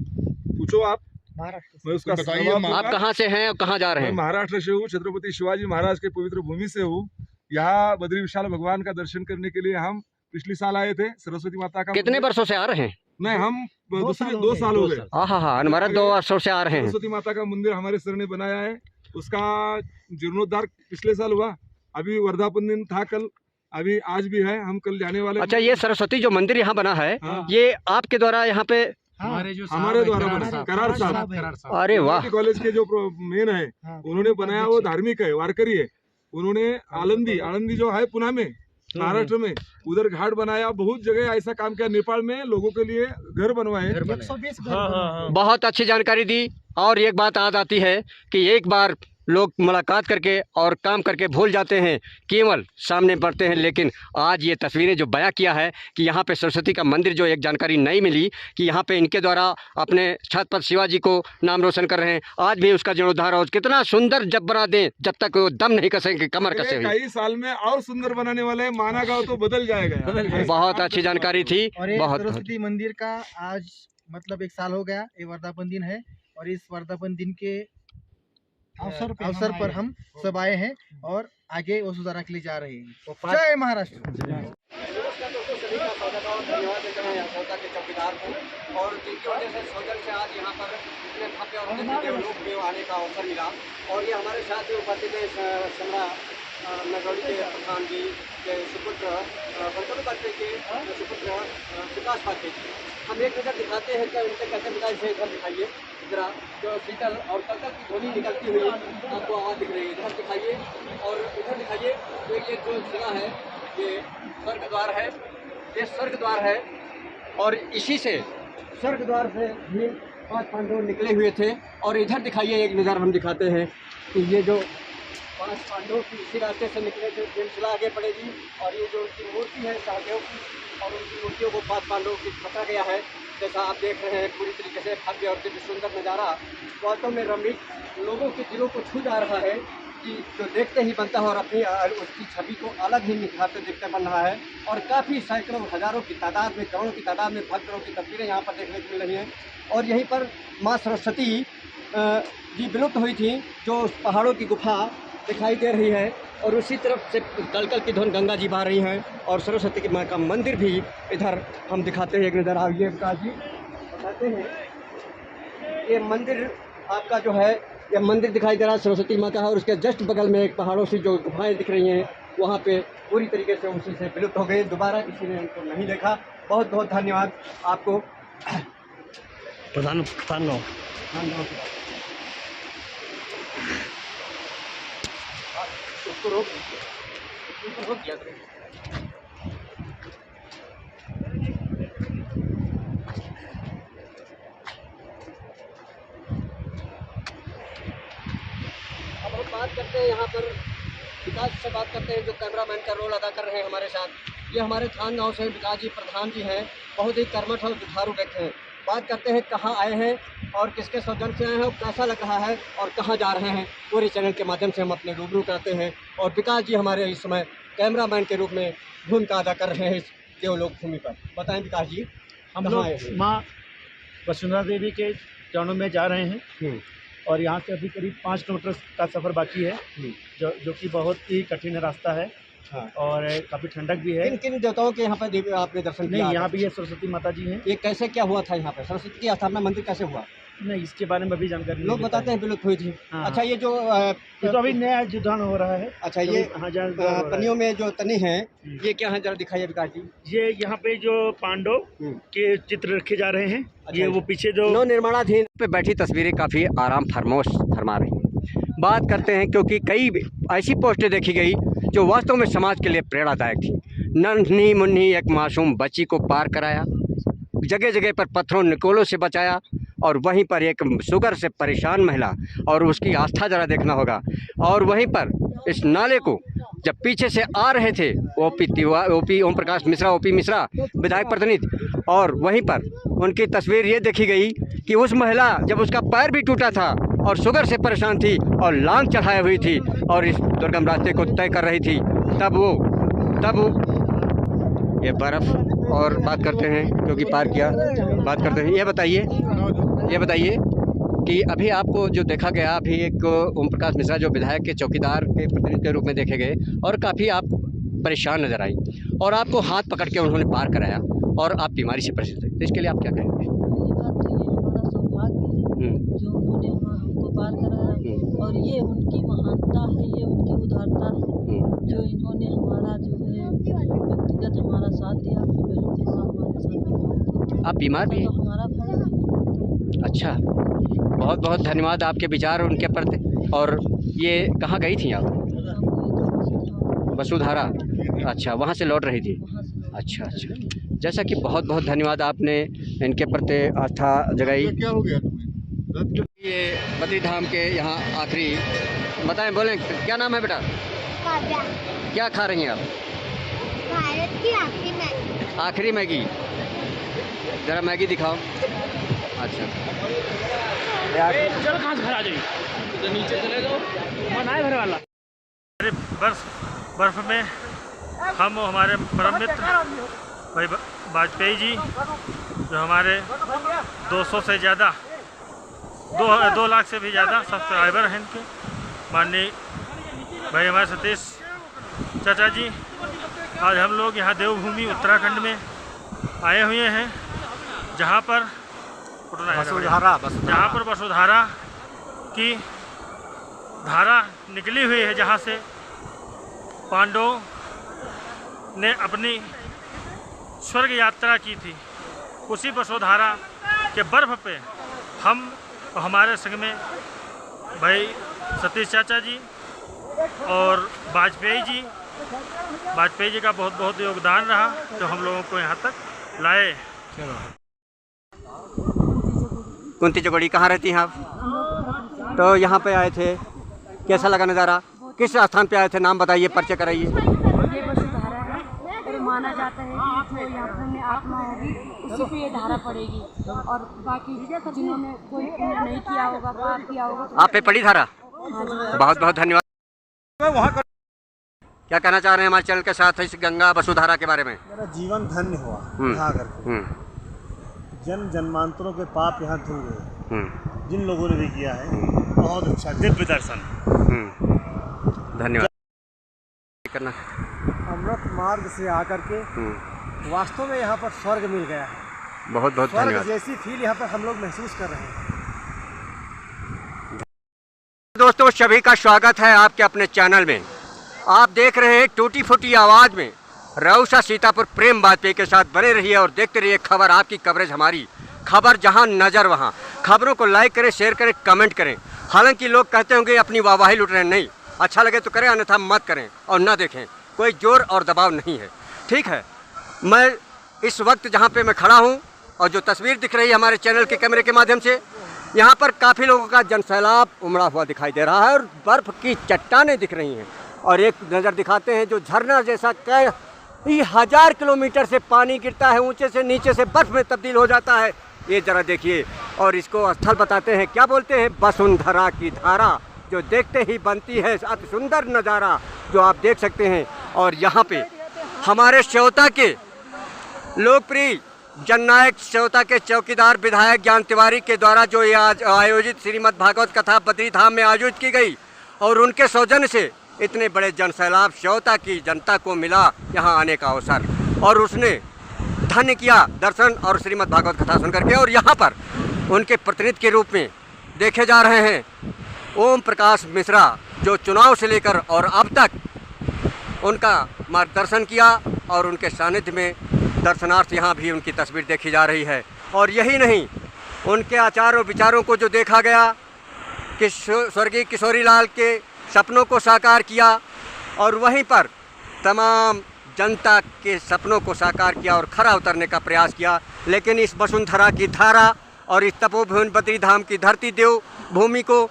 Speaker 8: पूछो आप। मैं उसका
Speaker 3: बताइए,
Speaker 8: जवाब
Speaker 1: आप
Speaker 8: दूंगा।
Speaker 1: कहाँ से हैं और कहाँ जा रहे
Speaker 8: मैं
Speaker 1: हैं?
Speaker 8: महाराष्ट्र से हूँ, छत्रपति शिवाजी महाराज के पवित्र भूमि से हूँ। यहाँ बद्री विशाल भगवान का दर्शन करने के लिए हम पिछले साल आए थे। सरस्वती माता का
Speaker 1: कितने वर्षों से आ रहे हैं?
Speaker 8: नहीं, हम 2 साल हो गए।
Speaker 1: हाँ, अनवरत 2 वर्षों से आ रहे हैं।
Speaker 8: सरस्वती माता का मंदिर हमारे सर ने बनाया है। उसका जीर्णोद्धार पिछले साल हुआ। अभी वर्धापन दिन था कल, अभी आज भी है। हम कल जाने वाले।
Speaker 1: अच्छा, ये सरस्वती जो मंदिर यहाँ बना है,
Speaker 8: हाँ।
Speaker 1: ये आपके द्वारा यहाँ पे?
Speaker 8: हमारे द्वारा बना, करार साहब।
Speaker 1: अरे वाह,
Speaker 8: कॉलेज के जो मेन है उन्होंने बनाया, वो धार्मिक है, वारकरी है। उन्होंने आनंदी जो है पुणे में, महाराष्ट्र में, उधर घाट बनाया। बहुत जगह ऐसा काम किया। नेपाल में लोगों के लिए घर बनवाए।
Speaker 7: 120
Speaker 1: बहुत अच्छी जानकारी दी। और एक बात याद आती है कि एक बार लोग मुलाकात करके और काम करके भूल जाते हैं, केवल सामने बढ़ते हैं। लेकिन आज ये तस्वीरें जो बयां किया है कि यहाँ पे सरस्वती का मंदिर, जो एक जानकारी नहीं मिली कि यहाँ पे इनके द्वारा अपने छत्रपति शिवाजी को नाम रोशन कर रहे हैं। आज भी उसका जीर्णोद्धार हो, कितना सुंदर जब बना दें, जब तक वो दम नहीं कसेंगे, कमर कसे हुए।
Speaker 8: कई साल में और सुंदर बनाने वाले हैं। माना गाँव तो बदल जाएगा।
Speaker 1: बहुत अच्छी जानकारी थी।
Speaker 7: और ये
Speaker 1: बहुत
Speaker 7: सरस्वती मंदिर का आज मतलब 1 साल हो गया। ये वर्धापन दिन है और इस वर्धापन दिन के अवसर पर हम सब आए हैं और आगे वसुधारा के लिए जा रहे हैं। तो जय महाराष्ट्र।
Speaker 1: और जिनकी वजह से सौजन से आज यहाँ पर इतने भव्य और दिव्य देवलोक में आने का अवसर मिला। और ये हमारे साथ ही उपस्थित है समरा नगौली के प्रधान जी के सुपुत्र बंकलू पात्रे के सुपुत्र विकास पात्रे जी। हम एक नज़र दिखाते हैं कि उनसे कैसे बताए से इधर दिखाइए जरा, जो शीतल और कलकल की ध्वनि निकलती हुई आपको आवाज़ दिख रही है। इधर दिखाइए और इधर दिखाइए। तो ये जो शिला है, ये स्वर्ग द्वार है, ये स्वर्ग द्वार है। और इसी से स्वर्ग द्वार से भी 5 पांडव निकले हुए थे। और इधर दिखाइए, एक नज़र हम दिखाते हैं कि ये जो 5 पांडव की इसी रास्ते से निकले थे। शिला आगे पड़ेगी और ये जो उनकी मूर्ति है सहदेव की, और उनकी मूर्तियों को 5 पांडवों की रखा गया है। जैसा आप देख रहे हैं, पूरी तरीके से भव्य और दिव्य सुंदर नज़ारा वास्तव में रमणीक, लोगों के दिलों को छू जा रहा है कि जो देखते ही बनता है और अपनी उसकी छवि को अलग ही निखारते देखते बन रहा है। और काफ़ी सैकड़ों हज़ारों की तादाद में, करोड़ों की तादाद में भक्तों की तस्वीरें यहाँ पर देखने को मिल रही हैं। और यहीं पर माँ सरस्वती जी विलुप्त हुई थी, जो उस पहाड़ों की गुफा दिखाई दे रही है। और उसी तरफ से कलकल की धुन गंगा जी बह रही हैं। और सरस्वती की माँ का मंदिर भी इधर हम दिखाते हैं, एक नज़र आइए विकास जी बताते हैं। ये मंदिर आपका जो है, ये मंदिर दिखाई दे रहा है सरस्वती माता है। और उसके जस्ट बगल में एक पहाड़ों से जो गुफाएं दिख रही हैं, वहाँ पे पूरी तरीके से उसी से विलुप्त हो गए। दोबारा किसी ने उनको नहीं देखा। बहुत बहुत धन्यवाद आपको प्रधान। उसको रोक दिया करें। अब हम बात करते हैं यहाँ पर विकास से बात करते हैं, जो कैमरामैन का रोल अदा कर रहे हैं हमारे साथ। ये हमारे थान गांव से विकास जी प्रधान जी हैं, बहुत ही कर्मठ और दुधारू व्यक्ति हैं। बात करते हैं कहाँ आए हैं और किसके सौजन्य से आए हैं और कैसा लग रहा है और कहाँ जा रहे हैं, पूरे चैनल के माध्यम से हम अपने रूबरू करते हैं। और विकास जी हमारे इस समय कैमरामैन के रूप में भूमिका अदा कर रहे हैं इस देवलोक भूमि पर। बताएं विकास जी,
Speaker 10: हम लोग माँ वसुंधरा देवी के चरणों में जा रहे हैं और यहाँ से अभी करीब 5 किलोमीटर का सफ़र बाकी है, जो कि बहुत ही कठिन रास्ता है।
Speaker 1: हाँ।
Speaker 10: और काफ़ी ठंडक भी है।
Speaker 1: किन किन देवताओं के यहाँ पर देवी आपने दर्शन किया?
Speaker 10: नहीं, यहाँ भी ये सरस्वती माता जी हैं।
Speaker 1: ये कैसे क्या हुआ था यहाँ पे, सरस्वती की स्थापना मंदिर कैसे हुआ?
Speaker 10: नहीं, इसके बारे में अभी जानकारी
Speaker 1: लोग बताते हैं विलुप्त हुई थी।
Speaker 10: हाँ।
Speaker 1: अच्छा, ये जो
Speaker 10: ये तो अभी नया जीर्णोद्धार हो रहा है।
Speaker 1: अच्छा, ये तनियों में जो तनी है, ये क्या है जरा दिखाइए विकास जी।
Speaker 10: ये यहाँ पे जो पांडव के चित्र रखे जा रहे हैं।
Speaker 1: अच्छा,
Speaker 10: ये वो पीछे जो
Speaker 1: नव निर्माणाधीन पे बैठी तस्वीरें काफ़ी आराम फरमोश फरमा रही हैं। बात करते हैं, क्योंकि कई ऐसी पोस्टें देखी गई जो वास्तव में समाज के लिए प्रेरणादायक थी। नन्ही मुन्नी एक मासूम बच्ची को पार कराया, जगह जगह पर पत्थरों निकोलों से बचाया, और वहीं पर एक शुगर से परेशान महिला, और उसकी आस्था ज़रा देखना होगा। और वहीं पर इस नाले को जब पीछे से आ रहे थे ओपी ओम प्रकाश मिश्रा, ओपी मिश्रा विधायक प्रतिनिधि, और वहीं पर उनकी तस्वीर ये देखी गई कि उस महिला जब उसका पैर भी टूटा था और शुगर से परेशान थी और लांग चढ़ाई हुई थी और इस दुर्गम रास्ते को तय कर रही थी, तब वो ये बर्फ़। और बात करते हैं, क्योंकि पार किया, बात करते हैं। ये बताइए कि अभी आपको जो देखा गया, अभी एक ओम प्रकाश मिश्रा जो विधायक के चौकीदार के प्रतिनिधि के रूप में देखे गए और काफ़ी आप परेशान नज़र आई और आपको हाथ पकड़ के उन्होंने पार कराया और आप बीमारी से परेशान थे, तो इसके लिए आप क्या कहेंगे?
Speaker 11: पहली बात तो ये हमारा सौभाग्य है जो उन्होंने हमको पार कराया और ये उनकी महानता है, ये उनकी उदारता है जो इन्होंने हमारा जो है व्यक्तिगत हमारा साथ दिया, अपनी बहन जैसा हमारे साथ।
Speaker 1: आप बीमार भी हैं?
Speaker 11: तो हमारा भाई।
Speaker 1: अच्छा, बहुत बहुत धन्यवाद आपके विचार उनके प्रति। और ये कहाँ गई थी आप? वसुधारा। अच्छा, वहाँ से लौट रही थी। अच्छा अच्छा, जैसा कि बहुत बहुत धन्यवाद आपने इनके प्रति आस्था जगाई।
Speaker 3: क्या हो गया?
Speaker 1: ये बद्री धाम के यहाँ आखिरी बताएं, बोलें क्या नाम है बेटा? क्या खा रही हैं आप?
Speaker 12: भारत की आखिरी मैगी।
Speaker 1: आखिरी मैगी, जरा मैगी दिखाओ। अच्छा,
Speaker 10: चल कहाँ से घर आ जाइए, तो नीचे चले जाओ, मन आए भरे वाला। बर्फ में हम हमारे परम मित्र भाई वाजपेयी जी जो हमारे 200 से ज़्यादा 2 लाख से भी ज़्यादा सब्सक्राइबर हैं इनके, माननीय भाई हमारे सतीश चाचा जी, आज हम लोग यहाँ देवभूमि उत्तराखंड में आए हुए हैं जहाँ पर वसुधारा की धारा निकली हुई है, जहाँ से पांडवों ने अपनी स्वर्ग यात्रा की थी। उसी वसुधारा के बर्फ पे हम हमारे संग में भाई सतीश चाचा जी और वाजपेयी जी का बहुत बहुत योगदान रहा जो हम लोगों को यहाँ तक लाए।
Speaker 1: कुंती चकोड़ी, कहाँ रहती हैं आप? तो यहाँ पे आए थे, कैसा लगा नज़ारा? किस स्थान पे आए थे, नाम बताइए, परिचय कराइए।
Speaker 12: ये वसुधारा है और माना जाता है कि जो यहाँ पुण्य आत्मा होगी उसी पे ये धारा पड़ेगी और बाकी जिन्होंने कोई पुण्य नहीं किया होगा, पाप किया होगा।
Speaker 1: आप पे पड़ी धारा? बहुत बहुत धन्यवाद। क्या कहना चाह रहे हैं हमारे चैनल के साथ इस गंगा वसुधारा के बारे में?
Speaker 10: मेरा जीवन धन्य हुआ यहाँ करके, जन्म जन्मांतरों के पाप यहाँ धुल गए जिन लोगों ने भी किया है। बहुत अच्छा दिव्य दर्शन।
Speaker 1: धन्यवाद। करना
Speaker 10: अमृत मार्ग से आकर के वास्तव में यहाँ पर स्वर्ग मिल गया है।
Speaker 1: बहुत बहुत धन्यवाद।
Speaker 10: जैसी फील यहाँ पर हम लोग महसूस कर रहे हैं।
Speaker 1: दोस्तों, सभी का स्वागत है आपके अपने चैनल में। आप देख रहे हैं टूटी फूटी आवाज़ में रऊसा सीतापुर प्रेम वाजपेयी के साथ बने रहिए और देखते रहिए खबर, आपकी कवरेज हमारी खबर, जहां नज़र वहां। खबरों को लाइक करें, शेयर करें, कमेंट करें। हालांकि लोग कहते होंगे अपनी वाहवाही लूट रहे हैं, नहीं, अच्छा लगे तो करें, अन्यथा मत करें और ना देखें। कोई जोर और दबाव नहीं है, ठीक है। मैं इस वक्त जहाँ पे मैं खड़ा हूँ और जो तस्वीर दिख रही है हमारे चैनल के कैमरे के माध्यम से, यहाँ पर काफ़ी लोगों का जनसैलाब उमड़ा हुआ दिखाई दे रहा है और बर्फ़ की चट्टानें दिख रही हैं। और एक नज़र दिखाते हैं जो झरना जैसा कई 1000 किलोमीटर से पानी गिरता है, ऊंचे से नीचे से बर्फ़ में तब्दील हो जाता है। ये ज़रा देखिए, और इसको स्थल बताते हैं, क्या बोलते हैं, वसुंधरा की धारा, जो देखते ही बनती है अति सुंदर नज़ारा जो आप देख सकते हैं। और यहाँ पे हमारे श्योता के लोकप्रिय जननायक, श्योता के चौकीदार विधायक ज्ञान तिवारी के द्वारा जो ये आज आयोजित श्रीमद् भागवत कथा बद्री धाम में आयोजित की गई और उनके सौजन्य से इतने बड़े जनसैलाब श्योता की जनता को मिला यहाँ आने का अवसर, और उसने धन्य किया दर्शन और श्रीमद् भागवत कथा सुन करके। और यहाँ पर उनके प्रतिनिधि के रूप में देखे जा रहे हैं ओम प्रकाश मिश्रा, जो चुनाव से लेकर और अब तक उनका मार्गदर्शन किया और उनके सानिध्य में दर्शनार्थ यहाँ भी उनकी तस्वीर देखी जा रही है। और यही नहीं, उनके आचार और विचारों को जो देखा गया कि स्वर्गीय किशोरी लाल के सपनों को साकार किया और वहीं पर तमाम जनता के सपनों को साकार किया और खरा उतरने का प्रयास किया। लेकिन इस वसुंधरा की धारा और इस तपोभूमि बद्री धाम की धरती देव भूमि को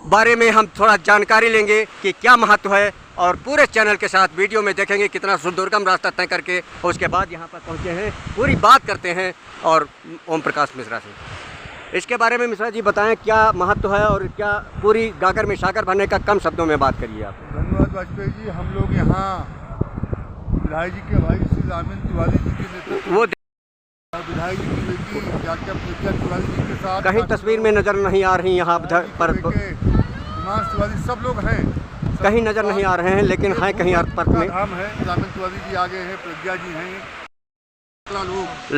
Speaker 1: बारे में हम थोड़ा जानकारी लेंगे कि क्या महत्व है, और पूरे चैनल के साथ वीडियो में देखेंगे कितना सुदुर्गम रास्ता तय करके उसके बाद यहाँ पर पहुँचे हैं। पूरी बात करते हैं और ओम प्रकाश मिश्रा से इसके बारे में। मिश्रा जी बताएं क्या महत्व है और क्या पूरी गागर में सागर भरने का कम शब्दों में बात करिए आप।
Speaker 3: धन्यवाद वाजपेयी जी। हम लोग यहाँ विधायक जी के भाई श्री रामेंद्र तिवारी जी के नेतृत्व विधायक जी की बेटी डॉक्टर प्रज्ञा तिवारी जी के साथ
Speaker 1: कहीं तस्वीर में नज़र नहीं आ रही यहाँ पर
Speaker 3: हिमांशु तिवारी सब लोग हैं,
Speaker 1: कहीं नज़र नहीं आ रहे हैं, लेकिन हैं कहीं अर्थ पर्थ में।
Speaker 3: धाम है, ग्रामीण तिवारी जी आगे हैं, प्रज्ञा जी हैं,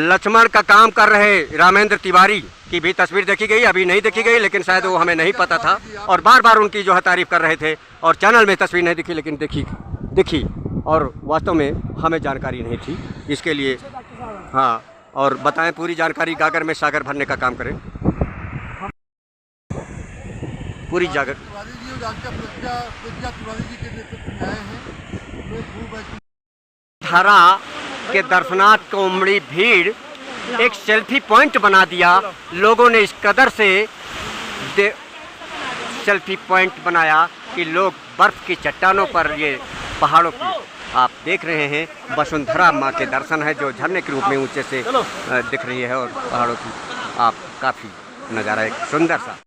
Speaker 1: लक्ष्मण का काम कर रहे रामेंद्र तिवारी की भी तस्वीर देखी गई, अभी नहीं देखी गई, लेकिन शायद वो हमें नहीं पता था और बार बार उनकी जो है तारीफ कर रहे थे और चैनल में तस्वीर नहीं दिखी, लेकिन दिखी और वास्तव में हमें जानकारी नहीं थी इसके लिए। हाँ, और बताएं पूरी जानकारी, गागर में सागर भरने का काम करें पूरी जागर। धारा के दर्शनार्थ को उमड़ी भीड़ एक सेल्फी पॉइंट बना दिया। लोगों ने इस कदर से सेल्फी पॉइंट बनाया कि लोग बर्फ की चट्टानों पर, ये पहाड़ों की आप देख रहे हैं, वसुंधरा माँ के दर्शन है जो झरने के रूप में ऊंचे से दिख रही है और पहाड़ों की आप काफ़ी नज़ारा एक सुंदर सा।